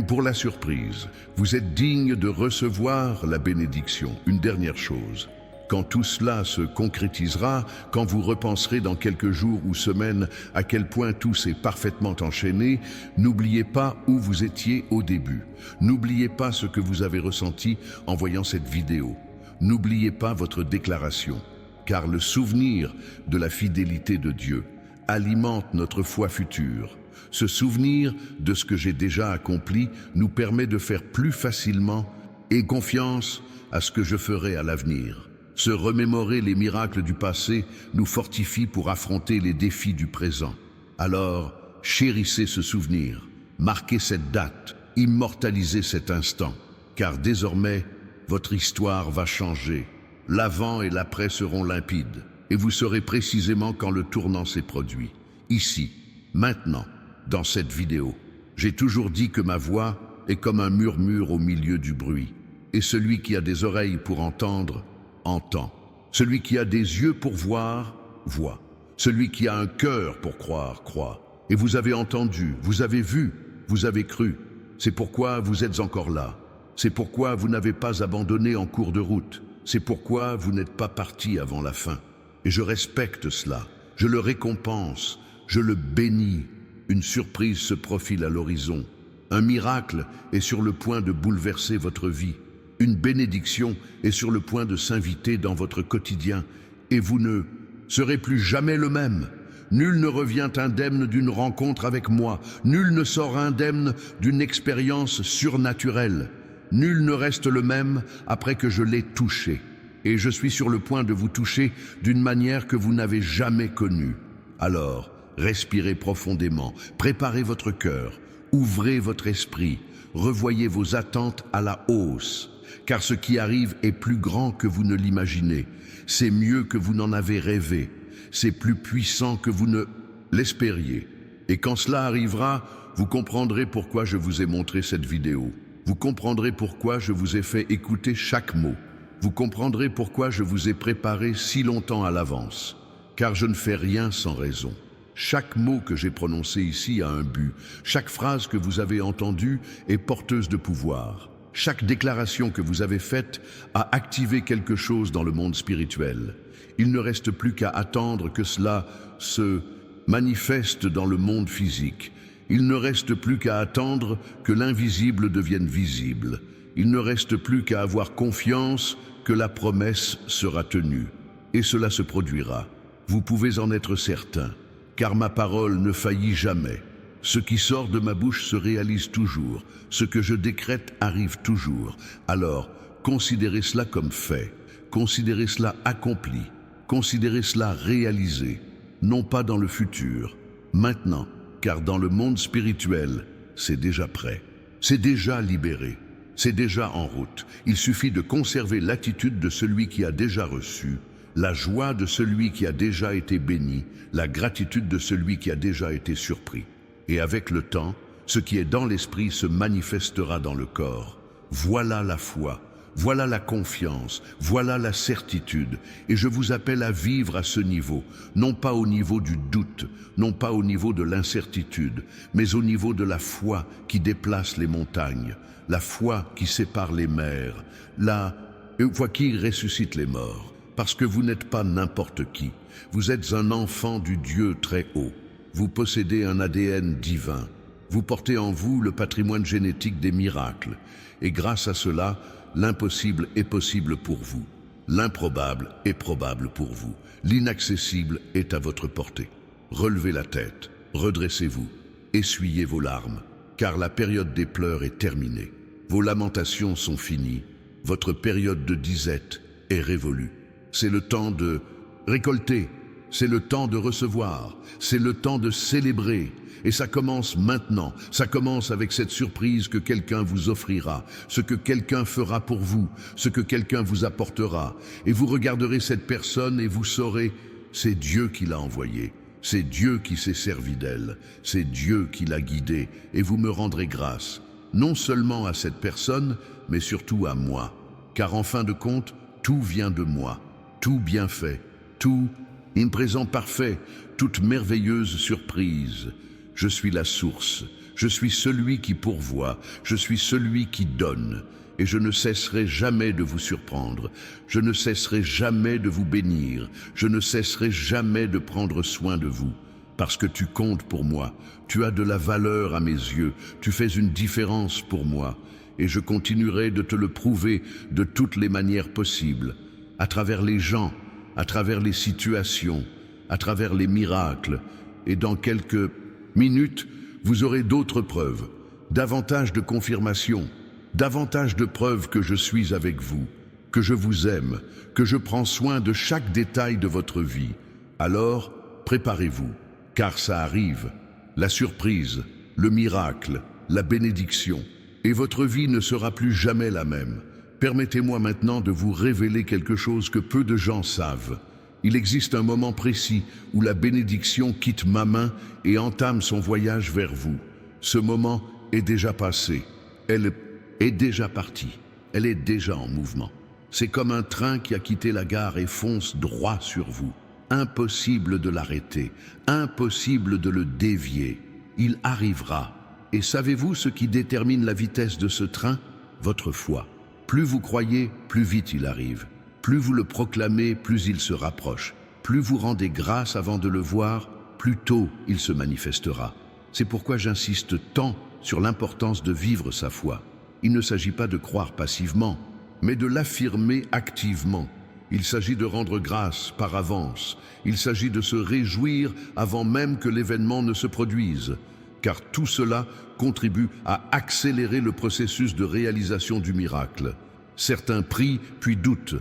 pour la surprise. Vous êtes digne de recevoir la bénédiction. Une dernière chose. quand tout cela se concrétisera, quand vous repenserez dans quelques jours ou semaines à quel point tout s'est parfaitement enchaîné, n'oubliez pas où vous étiez au début. N'oubliez pas ce que vous avez ressenti en voyant cette vidéo. N'oubliez pas votre déclaration, car le souvenir de la fidélité de Dieu alimente notre foi future. Ce souvenir de ce que j'ai déjà accompli nous permet de faire plus facilement et confiance à ce que je ferai à l'avenir. Se remémorer les miracles du passé nous fortifie pour affronter les défis du présent. Alors, chérissez ce souvenir, marquez cette date, immortalisez cet instant, car désormais, votre histoire va changer. L'avant et l'après seront limpides, et vous saurez précisément quand le tournant s'est produit. Ici, maintenant, dans cette vidéo, j'ai toujours dit que ma voix est comme un murmure au milieu du bruit, et celui qui a des oreilles pour entendre, entend. Celui qui a des yeux pour voir, voit. Celui qui a un cœur pour croire, croit. Et vous avez entendu, vous avez vu, vous avez cru. C'est pourquoi vous êtes encore là. C'est pourquoi vous n'avez pas abandonné en cours de route. C'est pourquoi vous n'êtes pas parti avant la fin. Et je respecte cela. Je le récompense. Je le bénis. Une surprise se profile à l'horizon. Un miracle est sur le point de bouleverser votre vie. Une bénédiction est sur le point de s'inviter dans votre quotidien et vous ne serez plus jamais le même. Nul ne revient indemne d'une rencontre avec moi. Nul ne sort indemne d'une expérience surnaturelle. Nul ne reste le même après que je l'ai touché. Et je suis sur le point de vous toucher d'une manière que vous n'avez jamais connue. Alors, respirez profondément, préparez votre cœur, ouvrez votre esprit, revoyez vos attentes à la hausse. Car ce qui arrive est plus grand que vous ne l'imaginez. C'est mieux que vous n'en avez rêvé. C'est plus puissant que vous ne l'espériez. Et quand cela arrivera, vous comprendrez pourquoi je vous ai montré cette vidéo. Vous comprendrez pourquoi je vous ai fait écouter chaque mot. Vous comprendrez pourquoi je vous ai préparé si longtemps à l'avance. Car je ne fais rien sans raison. Chaque mot que j'ai prononcé ici a un but. Chaque phrase que vous avez entendue est porteuse de pouvoir. Chaque déclaration que vous avez faite a activé quelque chose dans le monde spirituel. Il ne reste plus qu'à attendre que cela se manifeste dans le monde physique. Il ne reste plus qu'à attendre que l'invisible devienne visible. Il ne reste plus qu'à avoir confiance que la promesse sera tenue. Et cela se produira. Vous pouvez en être certain, car ma parole ne faillit jamais. Ce qui sort de ma bouche se réalise toujours. Ce que je décrète arrive toujours. Alors, considérez cela comme fait. Considérez cela accompli. Considérez cela réalisé. Non pas dans le futur, maintenant, car dans le monde spirituel, c'est déjà prêt. C'est déjà libéré. C'est déjà en route. Il suffit de conserver l'attitude de celui qui a déjà reçu, la joie de celui qui a déjà été béni, la gratitude de celui qui a déjà été surpris. Et avec le temps, ce qui est dans l'esprit se manifestera dans le corps. Voilà la foi, voilà la confiance, voilà la certitude. Et je vous appelle à vivre à ce niveau, non pas au niveau du doute, non pas au niveau de l'incertitude, mais au niveau de la foi qui déplace les montagnes, la foi qui sépare les mers, la foi qui ressuscite les morts. Parce que vous n'êtes pas n'importe qui, vous êtes un enfant du Dieu très haut. Vous possédez un ADN divin. Vous portez en vous le patrimoine génétique des miracles. Et grâce à cela, l'impossible est possible pour vous. L'improbable est probable pour vous. L'inaccessible est à votre portée. Relevez la tête, redressez-vous, essuyez vos larmes, car la période des pleurs est terminée. Vos lamentations sont finies. Votre période de disette est révolue. C'est le temps de récolter. C'est le temps de recevoir, c'est le temps de célébrer. Et ça commence maintenant, ça commence avec cette surprise que quelqu'un vous offrira, ce que quelqu'un fera pour vous, ce que quelqu'un vous apportera. Et vous regarderez cette personne et vous saurez, c'est Dieu qui l'a envoyée, c'est Dieu qui s'est servi d'elle, c'est Dieu qui l'a guidée. Et vous me rendrez grâce, non seulement à cette personne, mais surtout à moi. Car en fin de compte, tout vient de moi, tout bienfait, tout un présent parfait, toute merveilleuse surprise. Je suis la source, je suis celui qui pourvoit, je suis celui qui donne. et je ne cesserai jamais de vous surprendre. Je ne cesserai jamais de vous bénir. Je ne cesserai jamais de prendre soin de vous. Parce que tu comptes pour moi, tu as de la valeur à mes yeux, tu fais une différence pour moi, et je continuerai de te le prouver de toutes les manières possibles, à travers les gens, à travers les situations, à travers les miracles, et dans quelques minutes, vous aurez d'autres preuves, davantage de confirmations, davantage de preuves que je suis avec vous, que je vous aime, que je prends soin de chaque détail de votre vie. Alors, préparez-vous. Car ça arrive, la surprise, le miracle, la bénédiction, et votre vie ne sera plus jamais la même. Permettez-moi maintenant de vous révéler quelque chose que peu de gens savent. Il existe un moment précis où la bénédiction quitte ma main et entame son voyage vers vous. Ce moment est déjà passé, elle est déjà partie, elle est déjà en mouvement. C'est comme un train qui a quitté la gare et fonce droit sur vous. Impossible de l'arrêter, impossible de le dévier. Il arrivera. Et savez-vous ce qui détermine la vitesse de ce train? Votre foi. Plus vous croyez, plus vite il arrive. Plus vous le proclamez, plus il se rapproche. Plus vous rendez grâce avant de le voir, plus tôt il se manifestera. C'est pourquoi j'insiste tant sur l'importance de vivre sa foi. Il ne s'agit pas de croire passivement, mais de l'affirmer activement. Il s'agit de rendre grâce par avance. Il s'agit de se réjouir avant même que l'événement ne se produise, car tout cela contribue à accélérer le processus de réalisation du miracle. Certains prient puis doutent,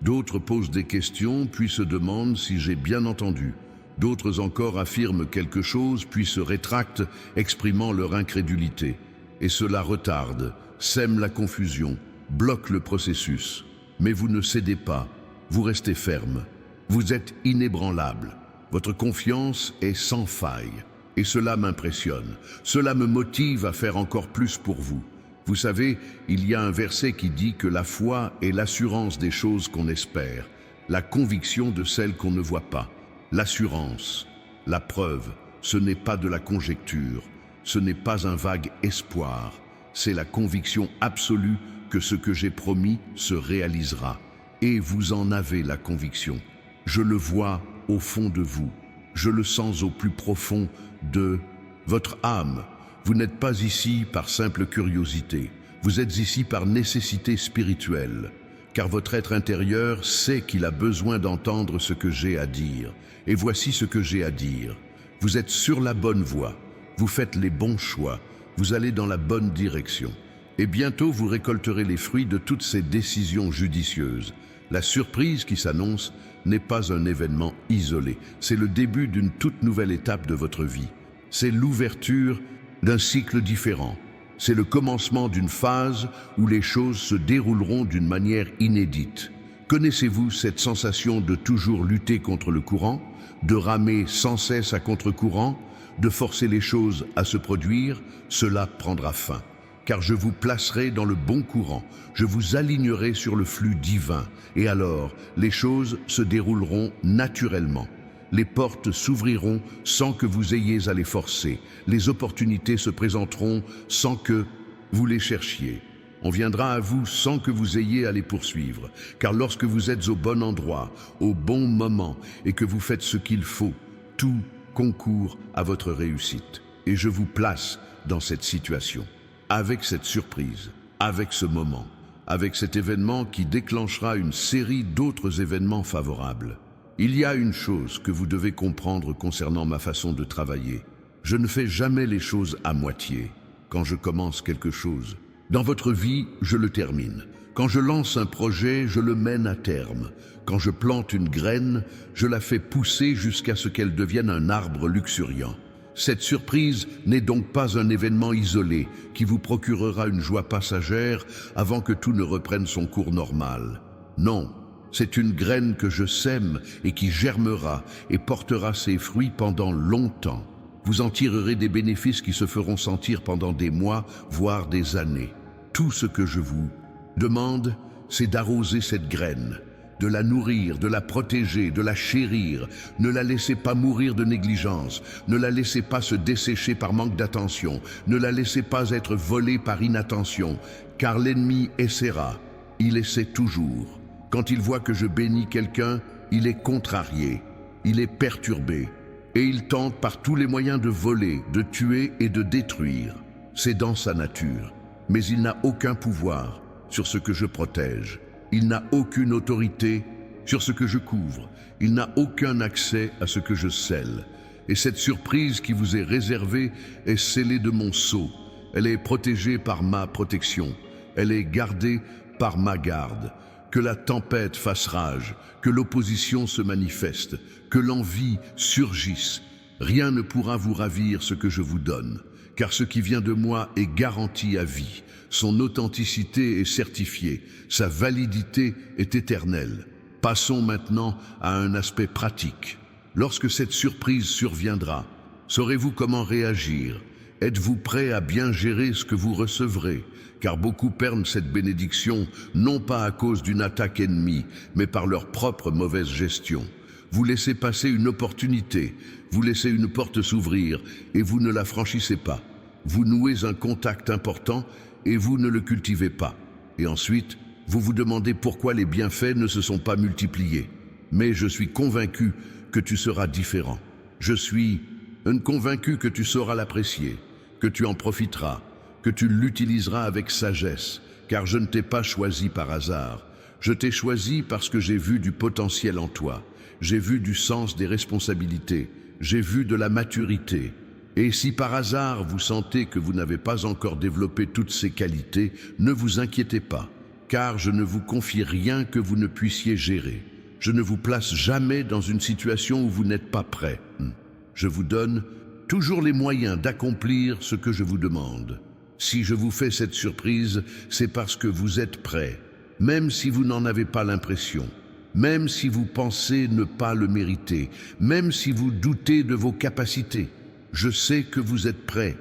d'autres posent des questions puis se demandent si j'ai bien entendu. D'autres encore affirment quelque chose puis se rétractent, exprimant leur incrédulité. Et cela retarde, sème la confusion, bloque le processus. Mais vous ne cédez pas. Vous restez ferme, vous êtes inébranlable, votre confiance est sans faille. Et cela m'impressionne, cela me motive à faire encore plus pour vous. Vous savez, il y a un verset qui dit que la foi est l'assurance des choses qu'on espère, la conviction de celles qu'on ne voit pas. L'assurance, la preuve, ce n'est pas de la conjecture, ce n'est pas un vague espoir, c'est la conviction absolue que ce que j'ai promis se réalisera. Et vous en avez la conviction. Je le vois au fond de vous. Je le sens au plus profond de votre âme. Vous n'êtes pas ici par simple curiosité. Vous êtes ici par nécessité spirituelle. Car votre être intérieur sait qu'il a besoin d'entendre ce que j'ai à dire. Et voici ce que j'ai à dire. Vous êtes sur la bonne voie. Vous faites les bons choix. Vous allez dans la bonne direction. Et bientôt vous récolterez les fruits de toutes ces décisions judicieuses. La surprise qui s'annonce n'est pas un événement isolé, c'est le début d'une toute nouvelle étape de votre vie. C'est l'ouverture d'un cycle différent. C'est le commencement d'une phase où les choses se dérouleront d'une manière inédite. Connaissez-vous cette sensation de toujours lutter contre le courant, de ramer sans cesse à contre-courant, de forcer les choses à se produire? Cela prendra fin. Car je vous placerai dans le bon courant, je vous alignerai sur le flux divin, et alors les choses se dérouleront naturellement. Les portes s'ouvriront sans que vous ayez à les forcer, les opportunités se présenteront sans que vous les cherchiez. On viendra à vous sans que vous ayez à les poursuivre, car lorsque vous êtes au bon endroit, au bon moment, et que vous faites ce qu'il faut, tout concourt à votre réussite. Et je vous place dans cette situation. Avec cette surprise, avec ce moment, avec cet événement qui déclenchera une série d'autres événements favorables. Il y a une chose que vous devez comprendre concernant ma façon de travailler. Je ne fais jamais les choses à moitié. Quand je commence quelque chose, dans votre vie, je le termine. Quand je lance un projet, je le mène à terme. Quand je plante une graine, je la fais pousser jusqu'à ce qu'elle devienne un arbre luxuriant. Cette surprise n'est donc pas un événement isolé qui vous procurera une joie passagère avant que tout ne reprenne son cours normal. Non, c'est une graine que je sème et qui germera et portera ses fruits pendant longtemps. Vous en tirerez des bénéfices qui se feront sentir pendant des mois, voire des années. Tout ce que je vous demande, c'est d'arroser cette graine, de la nourrir, de la protéger, de la chérir. Ne la laissez pas mourir de négligence, ne la laissez pas se dessécher par manque d'attention, ne la laissez pas être volée par inattention, car l'ennemi essaiera, il essaie toujours. Quand il voit que je bénis quelqu'un, il est contrarié, il est perturbé, et il tente par tous les moyens de voler, de tuer et de détruire. C'est dans sa nature, mais il n'a aucun pouvoir sur ce que je protège. Il n'a aucune autorité sur ce que je couvre. Il n'a aucun accès à ce que je scelle. Et cette surprise qui vous est réservée est scellée de mon sceau. Elle est protégée par ma protection. Elle est gardée par ma garde. Que la tempête fasse rage, que l'opposition se manifeste, que l'envie surgisse. Rien ne pourra vous ravir ce que je vous donne, car ce qui vient de moi est garanti à vie. Son authenticité est certifiée, sa validité est éternelle. Passons maintenant à un aspect pratique. Lorsque cette surprise surviendra, saurez-vous comment réagir? Êtes-vous prêt à bien gérer ce que vous recevrez? Car beaucoup perdent cette bénédiction, non pas à cause d'une attaque ennemie, mais par leur propre mauvaise gestion. Vous laissez passer une opportunité, vous laissez une porte s'ouvrir et vous ne la franchissez pas. Vous nouez un contact important et vous ne le cultivez pas. Et ensuite, vous vous demandez pourquoi les bienfaits ne se sont pas multipliés. Mais je suis convaincu que tu seras différent. Je suis convaincu que tu sauras l'apprécier, que tu en profiteras, que tu l'utiliseras avec sagesse, car je ne t'ai pas choisi par hasard. Je t'ai choisi parce que j'ai vu du potentiel en toi. J'ai vu du sens des responsabilités. J'ai vu de la maturité. Et si par hasard vous sentez que vous n'avez pas encore développé toutes ces qualités, ne vous inquiétez pas, car je ne vous confie rien que vous ne puissiez gérer. Je ne vous place jamais dans une situation où vous n'êtes pas prêt. Je vous donne toujours les moyens d'accomplir ce que je vous demande. Si je vous fais cette surprise, c'est parce que vous êtes prêt, même si vous n'en avez pas l'impression, même si vous pensez ne pas le mériter, même si vous doutez de vos capacités. Je sais que vous êtes prêt,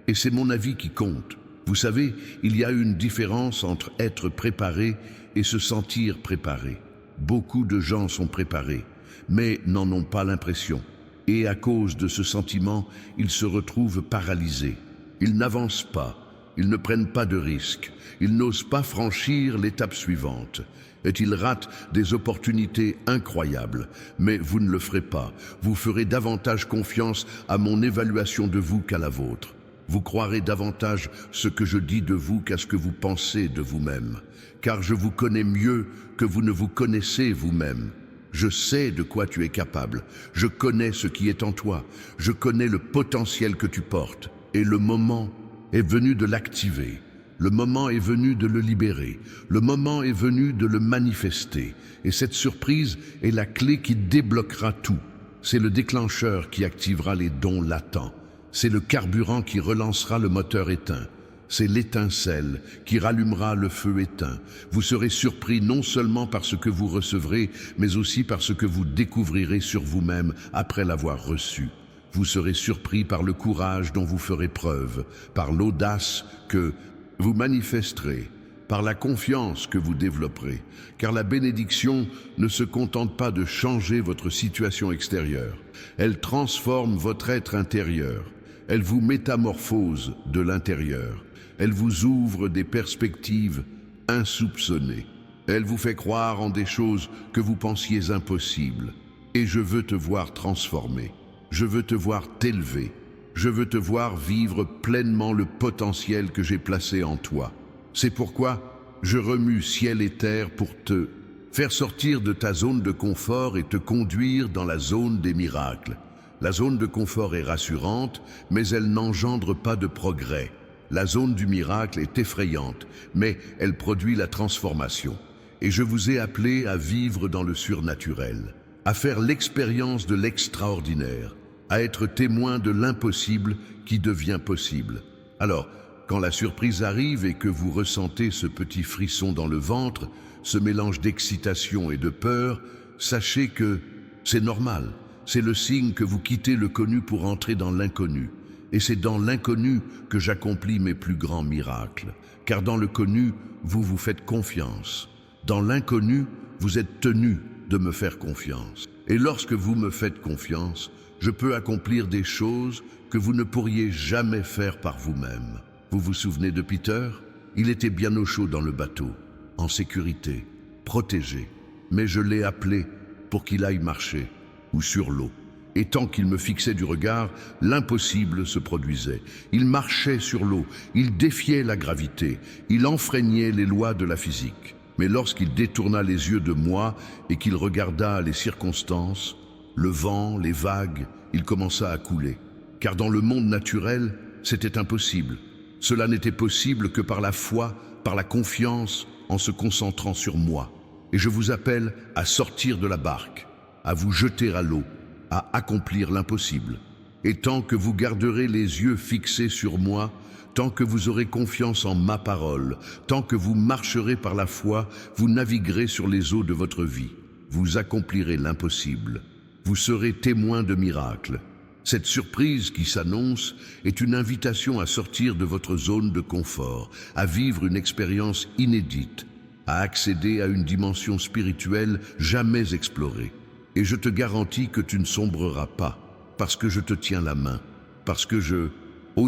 et c'est mon avis qui compte. Vous savez, il y a une différence entre être préparé et se sentir préparé. Beaucoup de gens sont préparés, mais n'en ont pas l'impression. Et à cause de ce sentiment, ils se retrouvent paralysés. Ils n'avancent pas, ils ne prennent pas de risques, ils n'osent pas franchir l'étape suivante. Et ils ratent des opportunités incroyables. Mais vous ne le ferez pas. Vous ferez davantage confiance à mon évaluation de vous qu'à la vôtre. Vous croirez davantage ce que je dis de vous qu'à ce que vous pensez de vous-même. Car je vous connais mieux que vous ne vous connaissez vous-même. Je sais de quoi tu es capable. Je connais ce qui est en toi. Je connais le potentiel que tu portes. Et le moment est venu de l'activer. Le moment est venu de le libérer. Le moment est venu de le manifester. Et cette surprise est la clé qui débloquera tout. C'est le déclencheur qui activera les dons latents. C'est le carburant qui relancera le moteur éteint. C'est l'étincelle qui rallumera le feu éteint. Vous serez surpris non seulement par ce que vous recevrez, mais aussi par ce que vous découvrirez sur vous-même après l'avoir reçu. Vous serez surpris par le courage dont vous ferez preuve, par l'audace que vous manifesterez, par la confiance que vous développerez, car la bénédiction ne se contente pas de changer votre situation extérieure. Elle transforme votre être intérieur. Elle vous métamorphose de l'intérieur. Elle vous ouvre des perspectives insoupçonnées. Elle vous fait croire en des choses que vous pensiez impossibles. Et je veux te voir transformer. Je veux te voir t'élever. Je veux te voir vivre pleinement le potentiel que j'ai placé en toi. C'est pourquoi je remue ciel et terre pour te faire sortir de ta zone de confort et te conduire dans la zone des miracles. La zone de confort est rassurante, mais elle n'engendre pas de progrès. La zone du miracle est effrayante, mais elle produit la transformation. Et je vous ai appelé à vivre dans le surnaturel, à faire l'expérience de l'extraordinaire, à être témoin de l'impossible qui devient possible. Alors, quand la surprise arrive et que vous ressentez ce petit frisson dans le ventre, ce mélange d'excitation et de peur, sachez que c'est normal. C'est le signe que vous quittez le connu pour entrer dans l'inconnu. Et c'est dans l'inconnu que j'accomplis mes plus grands miracles. Car dans le connu, vous vous faites confiance. Dans l'inconnu, vous êtes tenu de me faire confiance. Et lorsque vous me faites confiance, je peux accomplir des choses que vous ne pourriez jamais faire par vous-même. Vous vous souvenez de Peter? Il était bien au chaud dans le bateau, en sécurité, protégé. Mais je l'ai appelé pour qu'il aille marcher, ou sur l'eau. Et tant qu'il me fixait du regard, l'impossible se produisait. Il marchait sur l'eau, il défiait la gravité, il enfreignait les lois de la physique. Mais lorsqu'il détourna les yeux de moi et qu'il regarda les circonstances, le vent, les vagues, il commença à couler. Car dans le monde naturel, c'était impossible. Cela n'était possible que par la foi, par la confiance, en se concentrant sur moi. Et je vous appelle à sortir de la barque, à vous jeter à l'eau, à accomplir l'impossible. Et tant que vous garderez les yeux fixés sur moi, tant que vous aurez confiance en ma parole, tant que vous marcherez par la foi, vous naviguerez sur les eaux de votre vie. Vous accomplirez l'impossible. Vous serez témoin de miracles. Cette surprise qui s'annonce est une invitation à sortir de votre zone de confort, à vivre une expérience inédite, à accéder à une dimension spirituelle jamais explorée. Et je te garantis que tu ne sombreras pas, parce que je te tiens la main, parce que je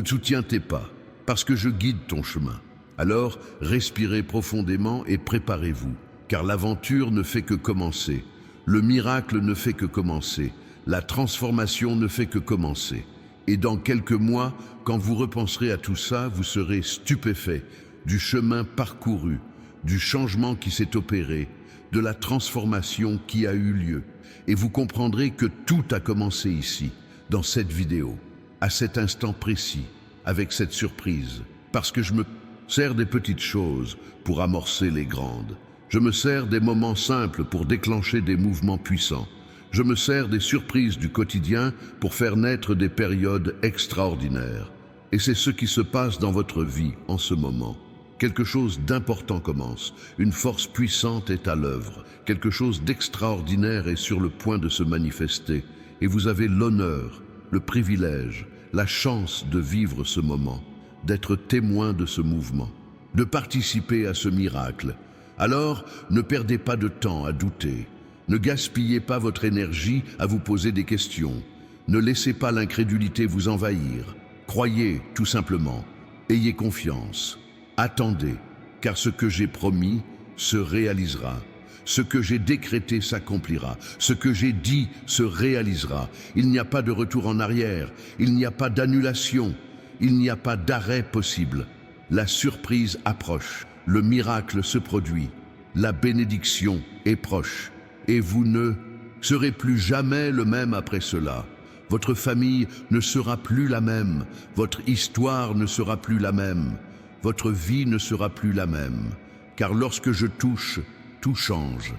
soutiens tes pas, parce que je guide ton chemin. Alors, respirez profondément et préparez-vous, car l'aventure ne fait que commencer, le miracle ne fait que commencer, la transformation ne fait que commencer. Et dans quelques mois, quand vous repenserez à tout ça, vous serez stupéfait du chemin parcouru, du changement qui s'est opéré, de la transformation qui a eu lieu. Et vous comprendrez que tout a commencé ici, dans cette vidéo, à cet instant précis, avec cette surprise, parce que je me sers des petites choses pour amorcer les grandes. Je me sers des moments simples pour déclencher des mouvements puissants. Je me sers des surprises du quotidien pour faire naître des périodes extraordinaires. Et c'est ce qui se passe dans votre vie en ce moment. Quelque chose d'important commence, une force puissante est à l'œuvre, quelque chose d'extraordinaire est sur le point de se manifester, et vous avez l'honneur, le privilège, la chance de vivre ce moment, d'être témoin de ce mouvement, de participer à ce miracle. Alors, ne perdez pas de temps à douter, ne gaspillez pas votre énergie à vous poser des questions, ne laissez pas l'incrédulité vous envahir, croyez tout simplement, ayez confiance. Attendez, car ce que j'ai promis se réalisera. Ce que j'ai décrété s'accomplira. Ce que j'ai dit se réalisera. Il n'y a pas de retour en arrière. Il n'y a pas d'annulation. Il n'y a pas d'arrêt possible. La surprise approche. Le miracle se produit. La bénédiction est proche. Et vous ne serez plus jamais le même après cela. Votre famille ne sera plus la même. Votre histoire ne sera plus la même. Votre vie ne sera plus la même, car lorsque je touche, tout change.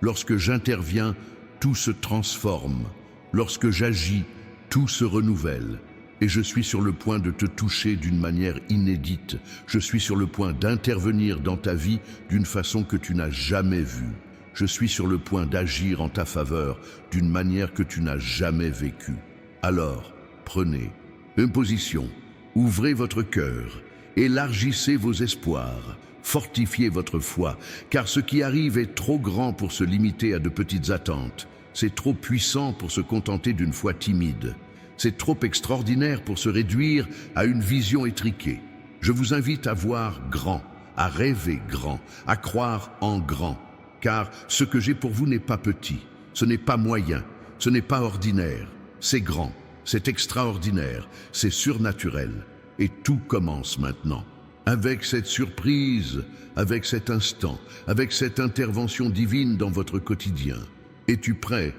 Lorsque j'interviens, tout se transforme. Lorsque j'agis, tout se renouvelle. Et je suis sur le point de te toucher d'une manière inédite. Je suis sur le point d'intervenir dans ta vie d'une façon que tu n'as jamais vue. Je suis sur le point d'agir en ta faveur d'une manière que tu n'as jamais vécue. Alors, prenez une position, ouvrez votre cœur, élargissez vos espoirs, fortifiez votre foi, car ce qui arrive est trop grand pour se limiter à de petites attentes. C'est trop puissant pour se contenter d'une foi timide. C'est trop extraordinaire pour se réduire à une vision étriquée. Je vous invite à voir grand, à rêver grand, à croire en grand, car ce que j'ai pour vous n'est pas petit, ce n'est pas moyen, ce n'est pas ordinaire, c'est grand, c'est extraordinaire, c'est surnaturel. Et tout commence maintenant. Avec cette surprise, avec cet instant, avec cette intervention divine dans votre quotidien. Es-tu prêt?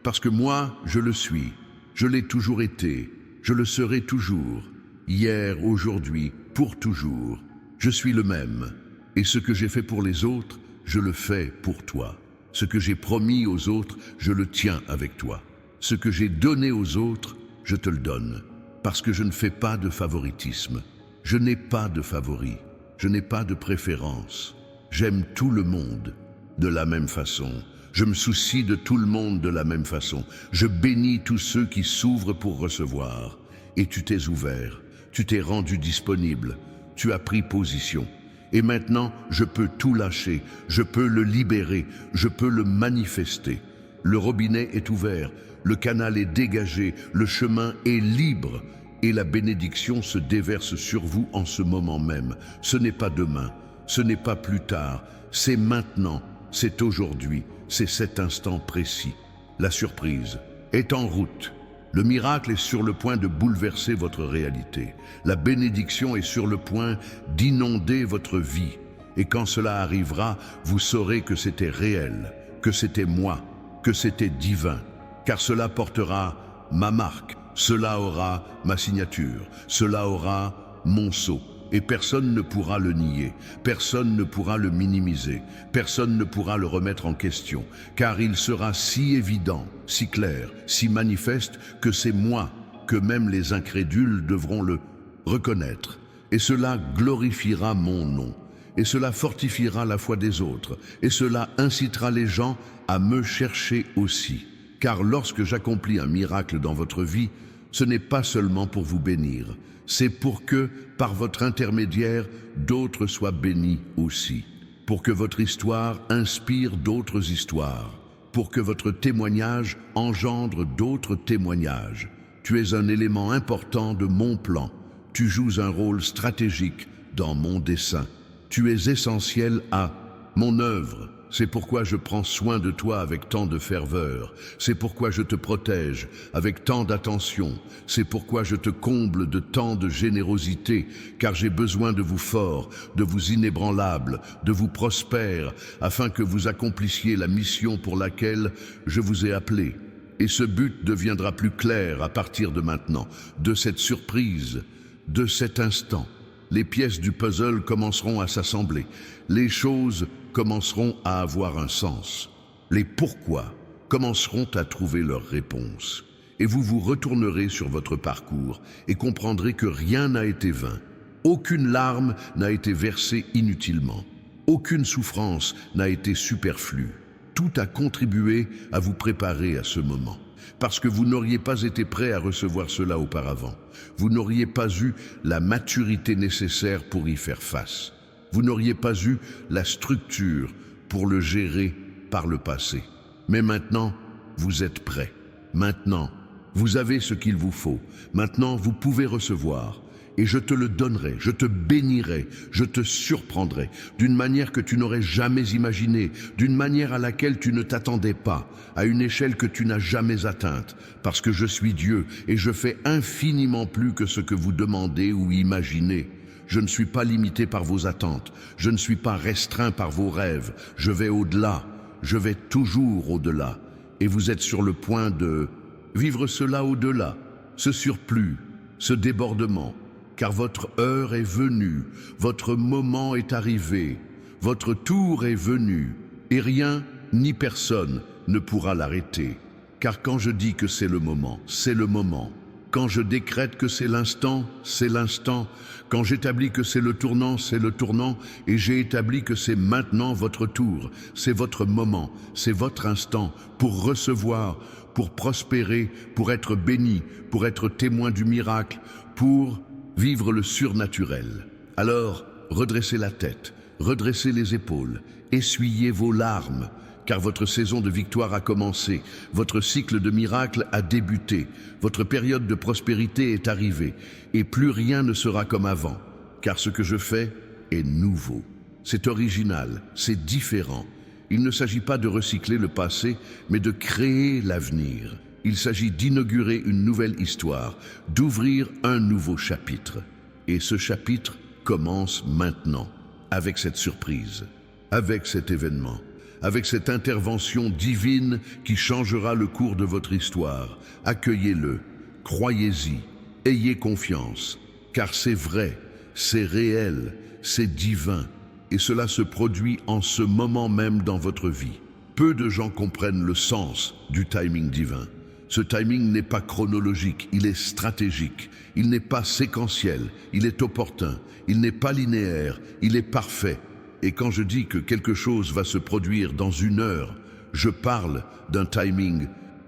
Parce que moi, je le suis. Je l'ai toujours été. Je le serai toujours. Hier, aujourd'hui, pour toujours. Je suis le même. Et ce que j'ai fait pour les autres, je le fais pour toi. Ce que j'ai promis aux autres, je le tiens avec toi. Ce que j'ai donné aux autres, je te le donne. Parce que je ne fais pas de favoritisme. Je n'ai pas de favori. Je n'ai pas de préférence. J'aime tout le monde de la même façon. Je me soucie de tout le monde de la même façon. Je bénis tous ceux qui s'ouvrent pour recevoir. Et tu t'es ouvert. Tu t'es rendu disponible. Tu as pris position. Et maintenant, je peux tout lâcher, je peux le libérer, je peux le manifester. Le robinet est ouvert, le canal est dégagé, le chemin est libre. Et la bénédiction se déverse sur vous en ce moment même. Ce n'est pas demain, ce n'est pas plus tard, c'est maintenant, c'est aujourd'hui, c'est cet instant précis. La surprise est en route. Le miracle est sur le point de bouleverser votre réalité. La bénédiction est sur le point d'inonder votre vie. Et quand cela arrivera, vous saurez que c'était réel, que c'était moi, que c'était divin. Car cela portera ma marque, cela aura ma signature, cela aura mon sceau. Et personne ne pourra le nier, personne ne pourra le minimiser, personne ne pourra le remettre en question, car il sera si évident, si clair, si manifeste que c'est moi, que même les incrédules devront le reconnaître. Et cela glorifiera mon nom, et cela fortifiera la foi des autres, et cela incitera les gens à me chercher aussi. Car lorsque j'accomplis un miracle dans votre vie, ce n'est pas seulement pour vous bénir, c'est pour que, par votre intermédiaire, d'autres soient bénis aussi. Pour que votre histoire inspire d'autres histoires. Pour que votre témoignage engendre d'autres témoignages. Tu es un élément important de mon plan. Tu joues un rôle stratégique dans mon dessein. Tu es essentiel à mon œuvre. C'est pourquoi je prends soin de toi avec tant de ferveur. C'est pourquoi je te protège avec tant d'attention. C'est pourquoi je te comble de tant de générosité, car j'ai besoin de vous forts, de vous inébranlables, de vous prospères, afin que vous accomplissiez la mission pour laquelle je vous ai appelé. Et ce but deviendra plus clair à partir de maintenant, de cette surprise, de cet instant. Les pièces du puzzle commenceront à s'assembler. Les choses commenceront à avoir un sens. Les pourquoi commenceront à trouver leur réponse. Et vous vous retournerez sur votre parcours et comprendrez que rien n'a été vain. Aucune larme n'a été versée inutilement. Aucune souffrance n'a été superflue. Tout a contribué à vous préparer à ce moment. Parce que vous n'auriez pas été prêt à recevoir cela auparavant. Vous n'auriez pas eu la maturité nécessaire pour y faire face. Vous n'auriez pas eu la structure pour le gérer par le passé. Mais maintenant, vous êtes prêt. Maintenant, vous avez ce qu'il vous faut. Maintenant, vous pouvez recevoir. Et je te le donnerai, je te bénirai, je te surprendrai, d'une manière que tu n'aurais jamais imaginée, d'une manière à laquelle tu ne t'attendais pas, à une échelle que tu n'as jamais atteinte, parce que je suis Dieu et je fais infiniment plus que ce que vous demandez ou imaginez. Je ne suis pas limité par vos attentes, je ne suis pas restreint par vos rêves, je vais au-delà, je vais toujours au-delà. Et vous êtes sur le point de vivre cela au-delà, ce surplus, ce débordement. Car votre heure est venue, votre moment est arrivé, votre tour est venu, et rien ni personne ne pourra l'arrêter. Car quand je dis que c'est le moment, c'est le moment. Quand je décrète que c'est l'instant, c'est l'instant. Quand j'établis que c'est le tournant, c'est le tournant. Et j'ai établi que c'est maintenant votre tour, c'est votre moment, c'est votre instant pour recevoir, pour prospérer, pour être béni, pour être témoin du miracle, pour vivre le surnaturel. Alors, redressez la tête, redressez les épaules, essuyez vos larmes, car votre saison de victoire a commencé, votre cycle de miracle a débuté, votre période de prospérité est arrivée, et plus rien ne sera comme avant, car ce que je fais est nouveau. C'est original, c'est différent. Il ne s'agit pas de recycler le passé, mais de créer l'avenir. Il s'agit d'inaugurer une nouvelle histoire, d'ouvrir un nouveau chapitre. Et ce chapitre commence maintenant, avec cette surprise, avec cet événement, avec cette intervention divine qui changera le cours de votre histoire. Accueillez-le, croyez-y, ayez confiance, car c'est vrai, c'est réel, c'est divin, et cela se produit en ce moment même dans votre vie. Peu de gens comprennent le sens du timing divin. Ce timing n'est pas chronologique, il est stratégique, il n'est pas séquentiel, il est opportun, il n'est pas linéaire, il est parfait. Et quand je dis que quelque chose va se produire dans 1 heure, je parle d'un timing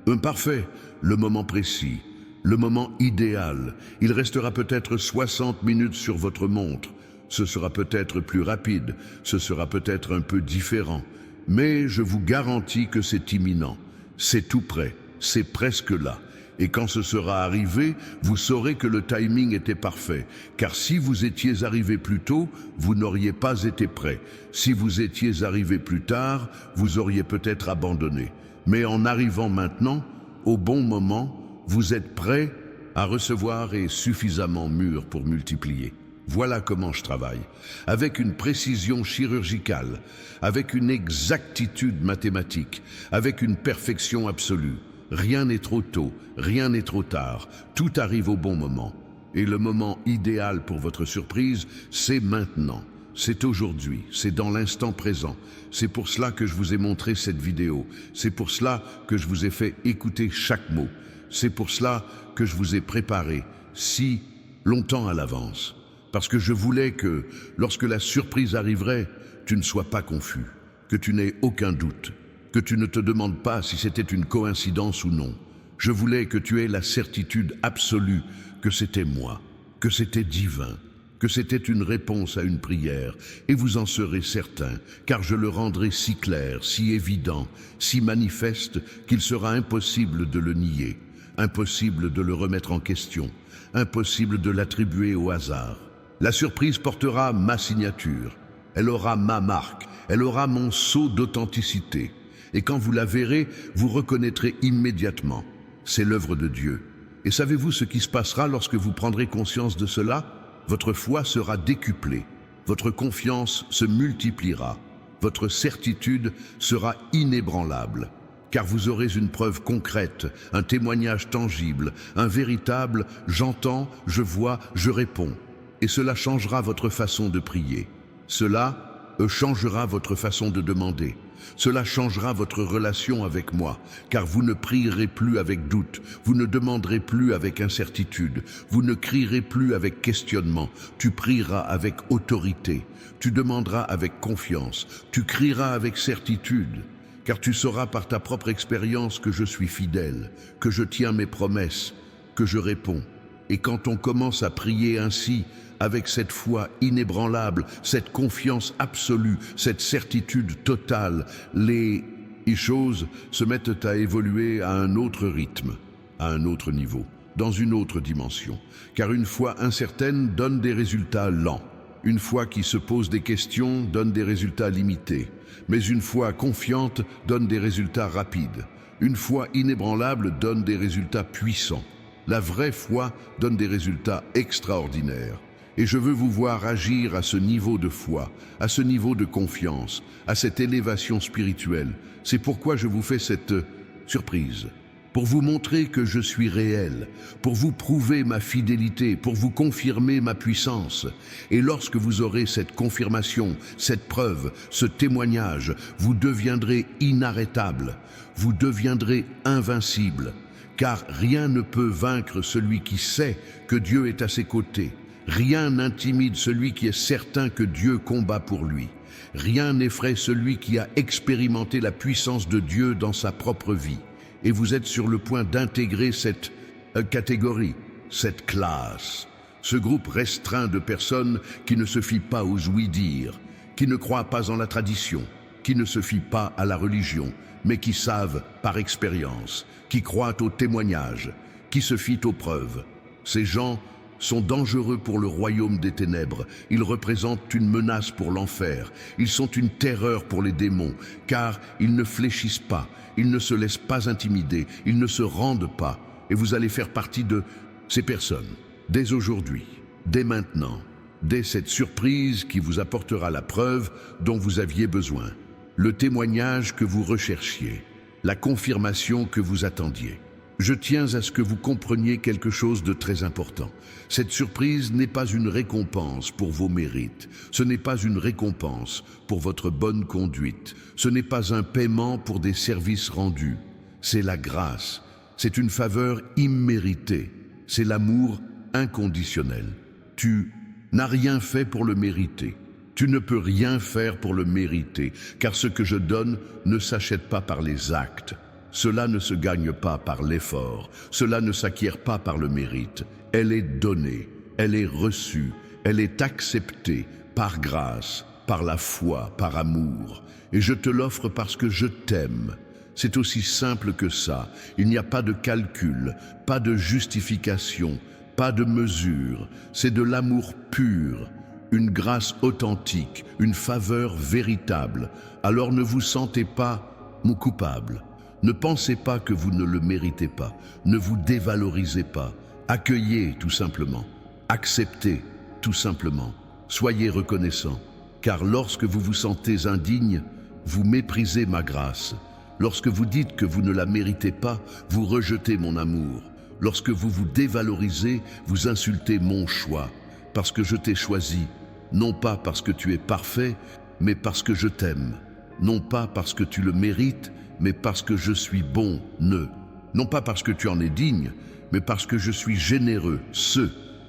imparfait, le moment précis, le moment idéal. Il restera peut-être 60 minutes sur votre montre, Ce sera peut-être plus rapide, ce sera peut-être un peu différent, mais je vous garantis que c'est imminent, c'est tout près, c'est presque là. Et quand ce sera arrivé, vous saurez que le timing était parfait, car si vous étiez arrivé plus tôt, vous n'auriez pas été prêt. Si vous étiez arrivé plus tard, vous auriez peut-être abandonné. Mais en arrivant maintenant, au bon moment, vous êtes prêt à recevoir et suffisamment mûr pour multiplier. Voilà comment je travaille, avec une précision chirurgicale, avec une exactitude mathématique, avec une perfection absolue. Rien n'est trop tôt, rien n'est trop tard, tout arrive au bon moment. Et le moment idéal pour votre surprise, c'est maintenant. C'est aujourd'hui, c'est dans l'instant présent. C'est pour cela que je vous ai montré cette vidéo. C'est pour cela que je vous ai fait écouter chaque mot. C'est pour cela que je vous ai préparé si longtemps à l'avance. Parce que je voulais que, lorsque la surprise arriverait, tu ne sois pas confus, que tu n'aies aucun doute, que tu ne te demandes pas si c'était une coïncidence ou non. Je voulais que tu aies la certitude absolue que c'était moi, que c'était divin, que c'était une réponse à une prière, et vous en serez certain, car je le rendrai si clair, si évident, si manifeste qu'il sera impossible de le nier, impossible de le remettre en question, impossible de l'attribuer au hasard. La surprise portera ma signature, elle aura ma marque, elle aura mon sceau d'authenticité. Et quand vous la verrez, vous reconnaîtrez immédiatement. C'est l'œuvre de Dieu. Et savez-vous ce qui se passera lorsque vous prendrez conscience de cela? Votre foi sera décuplée, votre confiance se multipliera, votre certitude sera inébranlable, car vous aurez une preuve concrète, un témoignage tangible, un véritable « j'entends, je vois, je réponds ». Et cela changera votre façon de prier. Cela changera votre façon de demander. Cela changera votre relation avec moi, car vous ne prierez plus avec doute, vous ne demanderez plus avec incertitude, vous ne crierez plus avec questionnement, tu prieras avec autorité, tu demanderas avec confiance, tu crieras avec certitude, car tu sauras par ta propre expérience que je suis fidèle, que je tiens mes promesses, que je réponds. Et quand on commence à prier ainsi, avec cette foi inébranlable, cette confiance absolue, cette certitude totale, les choses se mettent à évoluer à un autre rythme, à un autre niveau, dans une autre dimension. Car une foi incertaine donne des résultats lents. Une foi qui se pose des questions donne des résultats limités. Mais une foi confiante donne des résultats rapides. Une foi inébranlable donne des résultats puissants. La vraie foi donne des résultats extraordinaires. Et je veux vous voir agir à ce niveau de foi, à ce niveau de confiance, à cette élévation spirituelle. C'est pourquoi je vous fais cette surprise. Pour vous montrer que je suis réel, pour vous prouver ma fidélité, pour vous confirmer ma puissance. Et lorsque vous aurez cette confirmation, cette preuve, ce témoignage, vous deviendrez inarrêtable, vous deviendrez invincible. Car rien ne peut vaincre celui qui sait que Dieu est à ses côtés. Rien n'intimide celui qui est certain que Dieu combat pour lui. Rien n'effraie celui qui a expérimenté la puissance de Dieu dans sa propre vie. Et vous êtes sur le point d'intégrer cette catégorie, cette classe, ce groupe restreint de personnes qui ne se fient pas aux ouï-dire, qui ne croient pas en la tradition, qui ne se fient pas à la religion, mais qui savent par expérience, qui croient au témoignage, qui se fient aux preuves. Ces gens sont dangereux pour le royaume des ténèbres. Ils représentent une menace pour l'enfer. Ils sont une terreur pour les démons, car ils ne fléchissent pas, ils ne se laissent pas intimider, ils ne se rendent pas. Et vous allez faire partie de ces personnes, dès aujourd'hui, dès maintenant, dès cette surprise qui vous apportera la preuve dont vous aviez besoin, le témoignage que vous recherchiez, la confirmation que vous attendiez. Je tiens à ce que vous compreniez quelque chose de très important. Cette surprise n'est pas une récompense pour vos mérites. Ce n'est pas une récompense pour votre bonne conduite. Ce n'est pas un paiement pour des services rendus. C'est la grâce. C'est une faveur imméritée. C'est l'amour inconditionnel. Tu n'as rien fait pour le mériter. Tu ne peux rien faire pour le mériter, car ce que je donne ne s'achète pas par les actes. Cela ne se gagne pas par l'effort, cela ne s'acquiert pas par le mérite. Elle est donnée, elle est reçue, Elle est acceptée par grâce, par la foi, par amour. Et je te l'offre parce que je t'aime. C'est aussi simple que ça. Il n'y a pas de calcul, pas de justification, pas de mesure. C'est de l'amour pur, une grâce authentique, une faveur véritable. Alors ne vous sentez pas mon coupable. Ne pensez pas que vous ne le méritez pas. Ne vous dévalorisez pas. Accueillez tout simplement. Acceptez tout simplement. Soyez reconnaissant. Car lorsque vous vous sentez indigne, vous méprisez ma grâce. Lorsque vous dites que vous ne la méritez pas, vous rejetez mon amour. Lorsque vous vous dévalorisez, vous insultez mon choix. Parce que je t'ai choisi, non pas parce que tu es parfait, mais parce que je t'aime. Non pas parce que tu le mérites, mais parce que je suis bon, non pas parce que tu en es digne, mais parce que je suis généreux,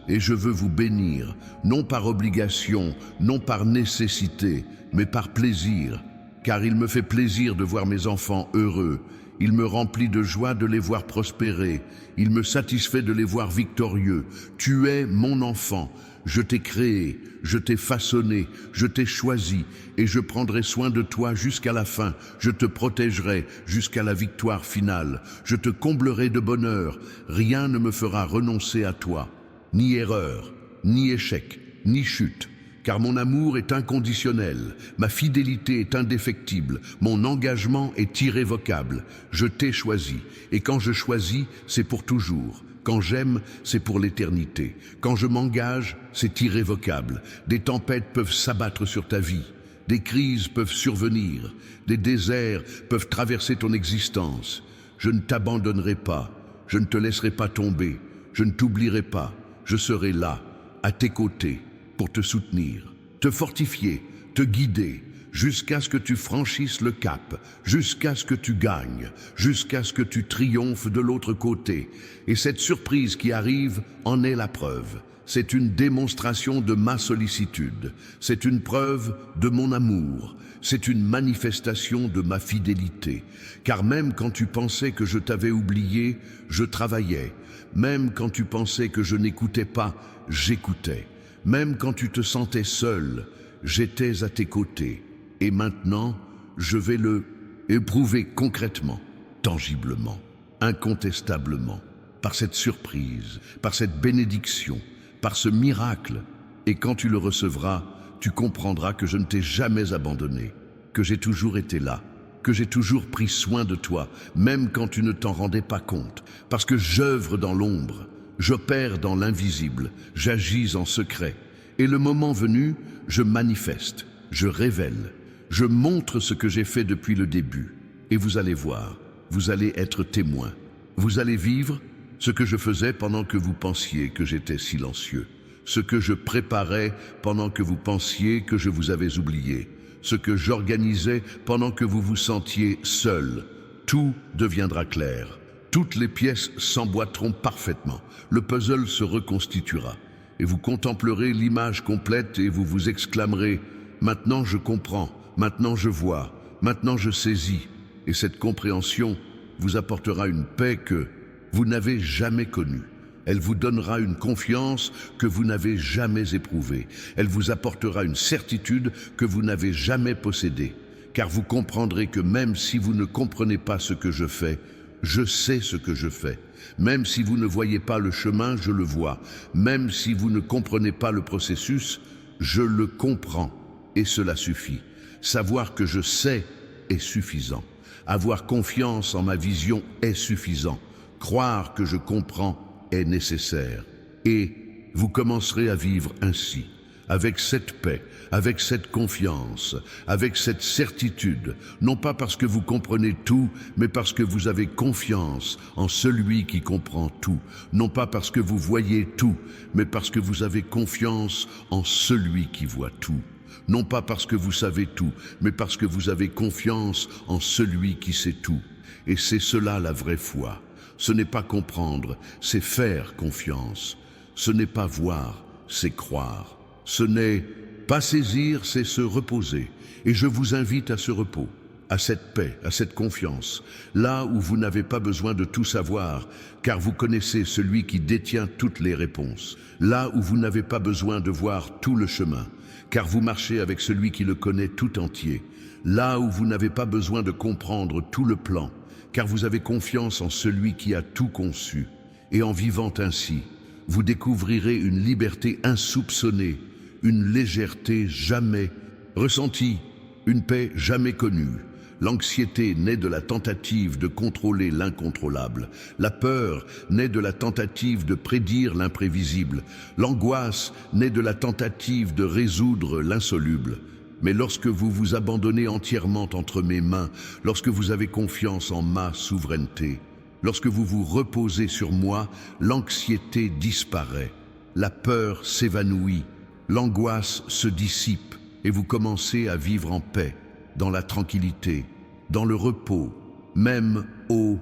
et je veux vous bénir, non par obligation, non par nécessité, mais par plaisir. Car il me fait plaisir de voir mes enfants heureux. Il me remplit de joie de les voir prospérer. Il me satisfait de les voir victorieux. Tu es mon enfant. Je t'ai créé, je t'ai façonné, je t'ai choisi, et je prendrai soin de toi jusqu'à la fin. Je te protégerai jusqu'à la victoire finale. Je te comblerai de bonheur. Rien ne me fera renoncer à toi. Ni erreur, ni échec, ni chute. Car mon amour est inconditionnel, ma fidélité est indéfectible, mon engagement est irrévocable. Je t'ai choisi, et quand je choisis, c'est pour toujours. Quand j'aime, c'est pour l'éternité. Quand je m'engage, c'est irrévocable. Des tempêtes peuvent s'abattre sur ta vie, des crises peuvent survenir, des déserts peuvent traverser ton existence. Je ne t'abandonnerai pas, je ne te laisserai pas tomber, je ne t'oublierai pas, je serai là, à tes côtés, pour te soutenir, te fortifier, te guider, jusqu'à ce que tu franchisses le cap, jusqu'à ce que tu gagnes, jusqu'à ce que tu triomphes de l'autre côté. Et cette surprise qui arrive en est la preuve. C'est une démonstration de ma sollicitude, c'est une preuve de mon amour, c'est une manifestation de ma fidélité. Car même quand tu pensais que je t'avais oublié, je travaillais. Même quand tu pensais que je n'écoutais pas, j'écoutais. Même quand tu te sentais seul, j'étais à tes côtés. Et maintenant, je vais le éprouver concrètement, tangiblement, incontestablement, par cette surprise, par cette bénédiction, par ce miracle. Et quand tu le recevras, tu comprendras que je ne t'ai jamais abandonné, que j'ai toujours été là, que j'ai toujours pris soin de toi, même quand tu ne t'en rendais pas compte, parce que j'œuvre dans l'ombre. J'opère dans l'invisible, j'agis en secret. Et le moment venu, je manifeste, je révèle, je montre ce que j'ai fait depuis le début. Et vous allez voir, vous allez être témoin. Vous allez vivre ce que je faisais pendant que vous pensiez que j'étais silencieux. Ce que je préparais pendant que vous pensiez que je vous avais oublié. Ce que j'organisais pendant que vous vous sentiez seul. Tout deviendra clair. Toutes les pièces s'emboîteront parfaitement. Le puzzle se reconstituera. Et vous contemplerez l'image complète et vous vous exclamerez « Maintenant je comprends, maintenant je vois, maintenant je saisis ». Et cette compréhension vous apportera une paix que vous n'avez jamais connue. Elle vous donnera une confiance que vous n'avez jamais éprouvée. Elle vous apportera une certitude que vous n'avez jamais possédée. Car vous comprendrez que même si vous ne comprenez pas ce que je fais, je sais ce que je fais. Même si vous ne voyez pas le chemin, je le vois. Même si vous ne comprenez pas le processus, je le comprends. Et cela suffit. Savoir que je sais est suffisant. Avoir confiance en ma vision est suffisant. Croire que je comprends est nécessaire. Et vous commencerez à vivre ainsi. Avec cette paix, avec cette confiance, avec cette certitude, non pas parce que vous comprenez tout, mais parce que vous avez confiance en celui qui comprend tout, non pas parce que vous voyez tout, mais parce que vous avez confiance en celui qui voit tout, non pas parce que vous savez tout, mais parce que vous avez confiance en celui qui sait tout. Et c'est cela la vraie foi. Ce n'est pas comprendre, c'est faire confiance. Ce n'est pas voir, c'est croire. Ce n'est pas saisir, c'est se reposer. Et je vous invite à ce repos. à cette paix, à cette confiance, là où vous n'avez pas besoin de tout savoir, car vous connaissez celui qui détient toutes les réponses, là où vous n'avez pas besoin de voir tout le chemin, car vous marchez avec celui qui le connaît tout entier, là où vous n'avez pas besoin de comprendre tout le plan, car vous avez confiance en celui qui a tout conçu. Et en vivant ainsi, vous découvrirez une liberté insoupçonnée, une légèreté jamais ressentie, une paix jamais connue. L'anxiété naît de la tentative de contrôler l'incontrôlable. La peur naît de la tentative de prédire l'imprévisible. L'angoisse naît de la tentative de résoudre l'insoluble. Mais lorsque vous vous abandonnez entièrement entre mes mains, lorsque vous avez confiance en ma souveraineté, lorsque vous vous reposez sur moi, l'anxiété disparaît, la peur s'évanouit, l'angoisse se dissipe et vous commencez à vivre en paix, dans la tranquillité, dans le repos, même au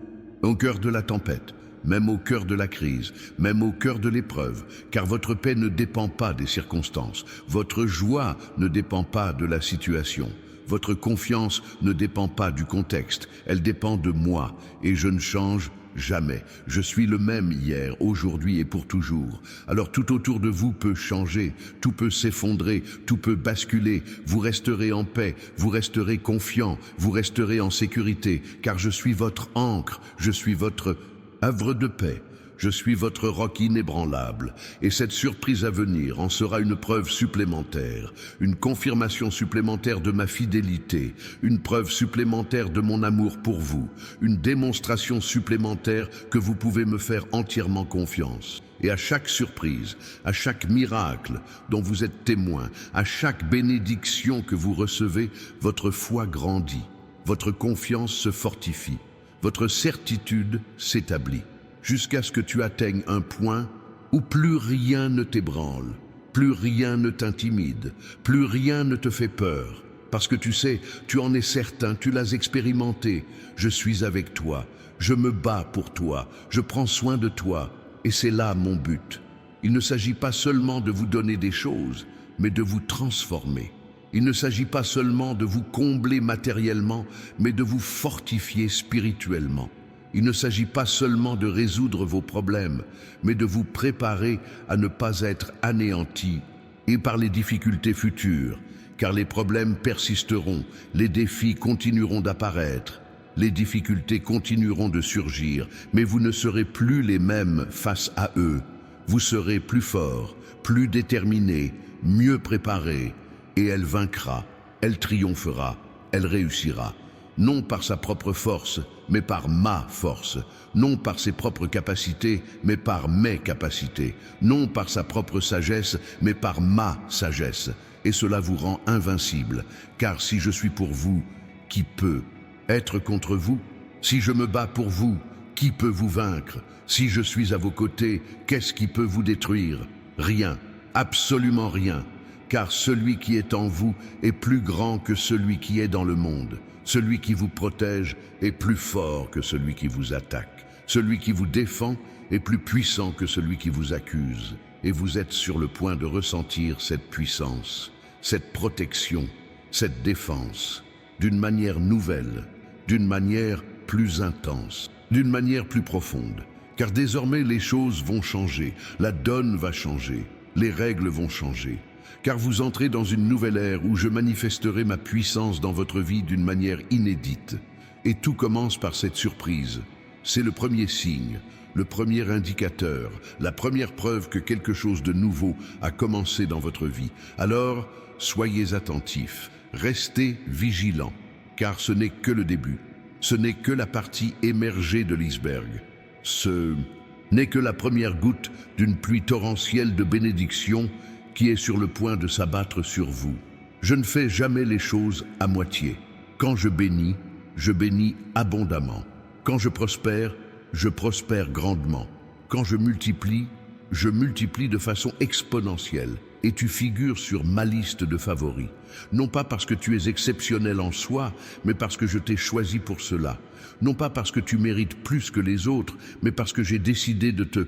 cœur de la tempête, même au cœur de la crise, même au cœur de l'épreuve, car votre paix ne dépend pas des circonstances, votre joie ne dépend pas de la situation, votre confiance ne dépend pas du contexte, elle dépend de moi, et je ne change jamais. Je suis le même hier, aujourd'hui et pour toujours. Alors tout autour de vous peut changer, tout peut s'effondrer, tout peut basculer. Vous resterez en paix, vous resterez confiant, vous resterez en sécurité, car je suis votre ancre, je suis votre havre de paix. Je suis votre roc inébranlable, et cette surprise à venir en sera une preuve supplémentaire, une confirmation supplémentaire de ma fidélité, une preuve supplémentaire de mon amour pour vous, une démonstration supplémentaire que vous pouvez me faire entièrement confiance. Et à chaque surprise, à chaque miracle dont vous êtes témoin, à chaque bénédiction que vous recevez, votre foi grandit, votre confiance se fortifie, votre certitude s'établit, jusqu'à ce que tu atteignes un point où plus rien ne t'ébranle, plus rien ne t'intimide, plus rien ne te fait peur. Parce que tu sais, tu en es certain, tu l'as expérimenté. Je suis avec toi, je me bats pour toi, je prends soin de toi, et c'est là mon but. Il ne s'agit pas seulement de vous donner des choses, mais de vous transformer. Il ne s'agit pas seulement de vous combler matériellement, mais de vous fortifier spirituellement. Il ne s'agit pas seulement de résoudre vos problèmes, mais de vous préparer à ne pas être anéantis et par les difficultés futures, car les problèmes persisteront, les défis continueront d'apparaître, les difficultés continueront de surgir, mais vous ne serez plus les mêmes face à eux. Vous serez plus forts, plus déterminés, mieux préparés, et elle vaincra, elle triomphera, elle réussira. Non par sa propre force, mais par ma force. Non par ses propres capacités, mais par mes capacités. Non par sa propre sagesse, mais par ma sagesse. Et cela vous rend invincible, car si je suis pour vous, qui peut être contre vous? Si je me bats pour vous, qui peut vous vaincre? Si je suis à vos côtés, qu'est-ce qui peut vous détruire? Rien, absolument rien, car celui qui est en vous est plus grand que celui qui est dans le monde. Celui qui vous protège est plus fort que celui qui vous attaque. Celui qui vous défend est plus puissant que celui qui vous accuse. Et vous êtes sur le point de ressentir cette puissance, cette protection, cette défense, d'une manière nouvelle, d'une manière plus intense, d'une manière plus profonde. Car désormais les choses vont changer, la donne va changer, les règles vont changer. Car vous entrez dans une nouvelle ère où je manifesterai ma puissance dans votre vie d'une manière inédite. Et tout commence par cette surprise. C'est le premier signe, le premier indicateur, la première preuve que quelque chose de nouveau a commencé dans votre vie. Alors, soyez attentifs, restez vigilants, car ce n'est que le début. Ce n'est que la partie émergée de l'iceberg. Ce n'est que la première goutte d'une pluie torrentielle de bénédictions qui est sur le point de s'abattre sur vous. Je ne fais jamais les choses à moitié. Quand je bénis abondamment. Quand je prospère grandement. Quand je multiplie de façon exponentielle. Et tu figures sur ma liste de favoris. Non pas parce que tu es exceptionnel en soi, mais parce que je t'ai choisi pour cela. Non pas parce que tu mérites plus que les autres, mais parce que j'ai décidé de te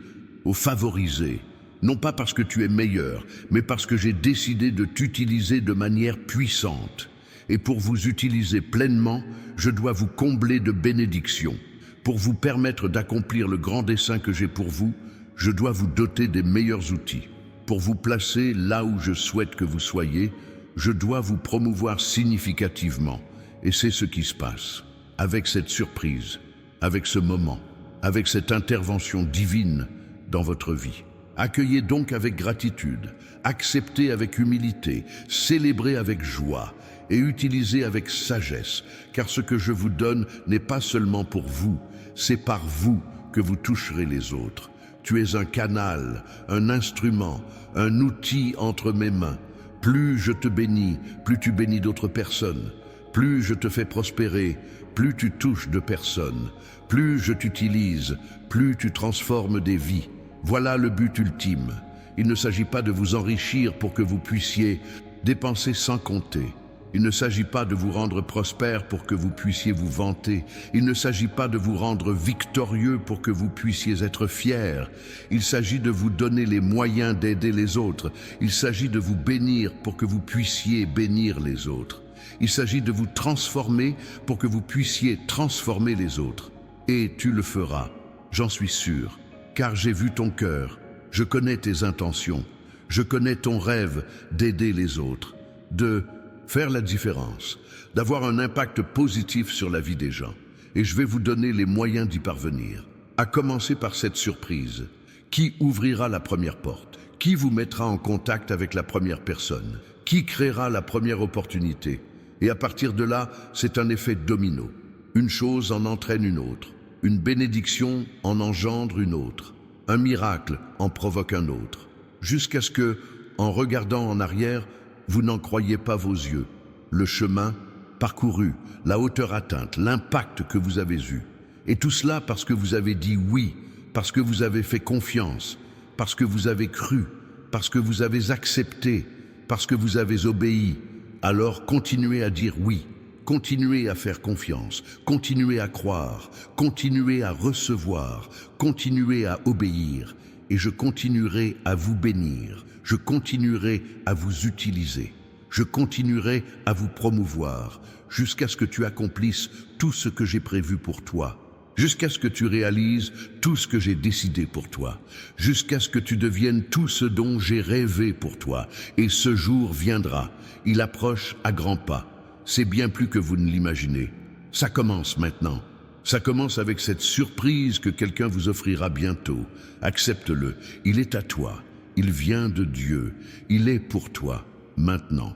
favoriser. Non pas parce que tu es meilleur, mais parce que j'ai décidé de t'utiliser de manière puissante. Et pour vous utiliser pleinement, je dois vous combler de bénédictions. Pour vous permettre d'accomplir le grand dessein que j'ai pour vous, je dois vous doter des meilleurs outils. Pour vous placer là où je souhaite que vous soyez, je dois vous promouvoir significativement. Et c'est ce qui se passe. Avec cette surprise, avec ce moment, avec cette intervention divine dans votre vie. Accueillez donc avec gratitude, acceptez avec humilité, célébrez avec joie et utilisez avec sagesse, car ce que je vous donne n'est pas seulement pour vous, c'est par vous que vous toucherez les autres. Tu es un canal, un instrument, un outil entre mes mains. Plus je te bénis, plus tu bénis d'autres personnes. Plus je te fais prospérer, plus tu touches de personnes. Plus je t'utilise, plus tu transformes des vies. Voilà le but ultime. Il ne s'agit pas de vous enrichir pour que vous puissiez dépenser sans compter. Il ne s'agit pas de vous rendre prospère pour que vous puissiez vous vanter. Il ne s'agit pas de vous rendre victorieux pour que vous puissiez être fiers. Il s'agit de vous donner les moyens d'aider les autres. Il s'agit de vous bénir pour que vous puissiez bénir les autres. Il s'agit de vous transformer pour que vous puissiez transformer les autres. Et tu le feras, j'en suis sûr, car j'ai vu ton cœur, je connais tes intentions, je connais ton rêve d'aider les autres, de faire la différence, d'avoir un impact positif sur la vie des gens. Et je vais vous donner les moyens d'y parvenir. À commencer par cette surprise. Qui ouvrira la première porte? Qui vous mettra en contact avec la première personne? Qui créera la première opportunité? Et à partir de là, c'est un effet domino. Une chose en entraîne une autre. Une bénédiction en engendre une autre. Un miracle en provoque un autre. Jusqu'à ce que, en regardant en arrière, vous n'en croyez pas vos yeux. Le chemin parcouru, la hauteur atteinte, l'impact que vous avez eu. Et tout cela parce que vous avez dit oui, parce que vous avez fait confiance, parce que vous avez cru, parce que vous avez accepté, parce que vous avez obéi. Alors continuez à dire oui, continuez à faire confiance, continuez à croire, continuez à recevoir, continuez à obéir. Et je continuerai à vous bénir, je continuerai à vous utiliser, je continuerai à vous promouvoir, jusqu'à ce que tu accomplisses tout ce que j'ai prévu pour toi, jusqu'à ce que tu réalises tout ce que j'ai décidé pour toi, jusqu'à ce que tu deviennes tout ce dont j'ai rêvé pour toi. Et ce jour viendra, il approche à grands pas, c'est bien plus que vous ne l'imaginez. Ça commence maintenant. Ça commence avec cette surprise que quelqu'un vous offrira bientôt. Accepte-le, il est à toi, il vient de Dieu, il est pour toi, maintenant.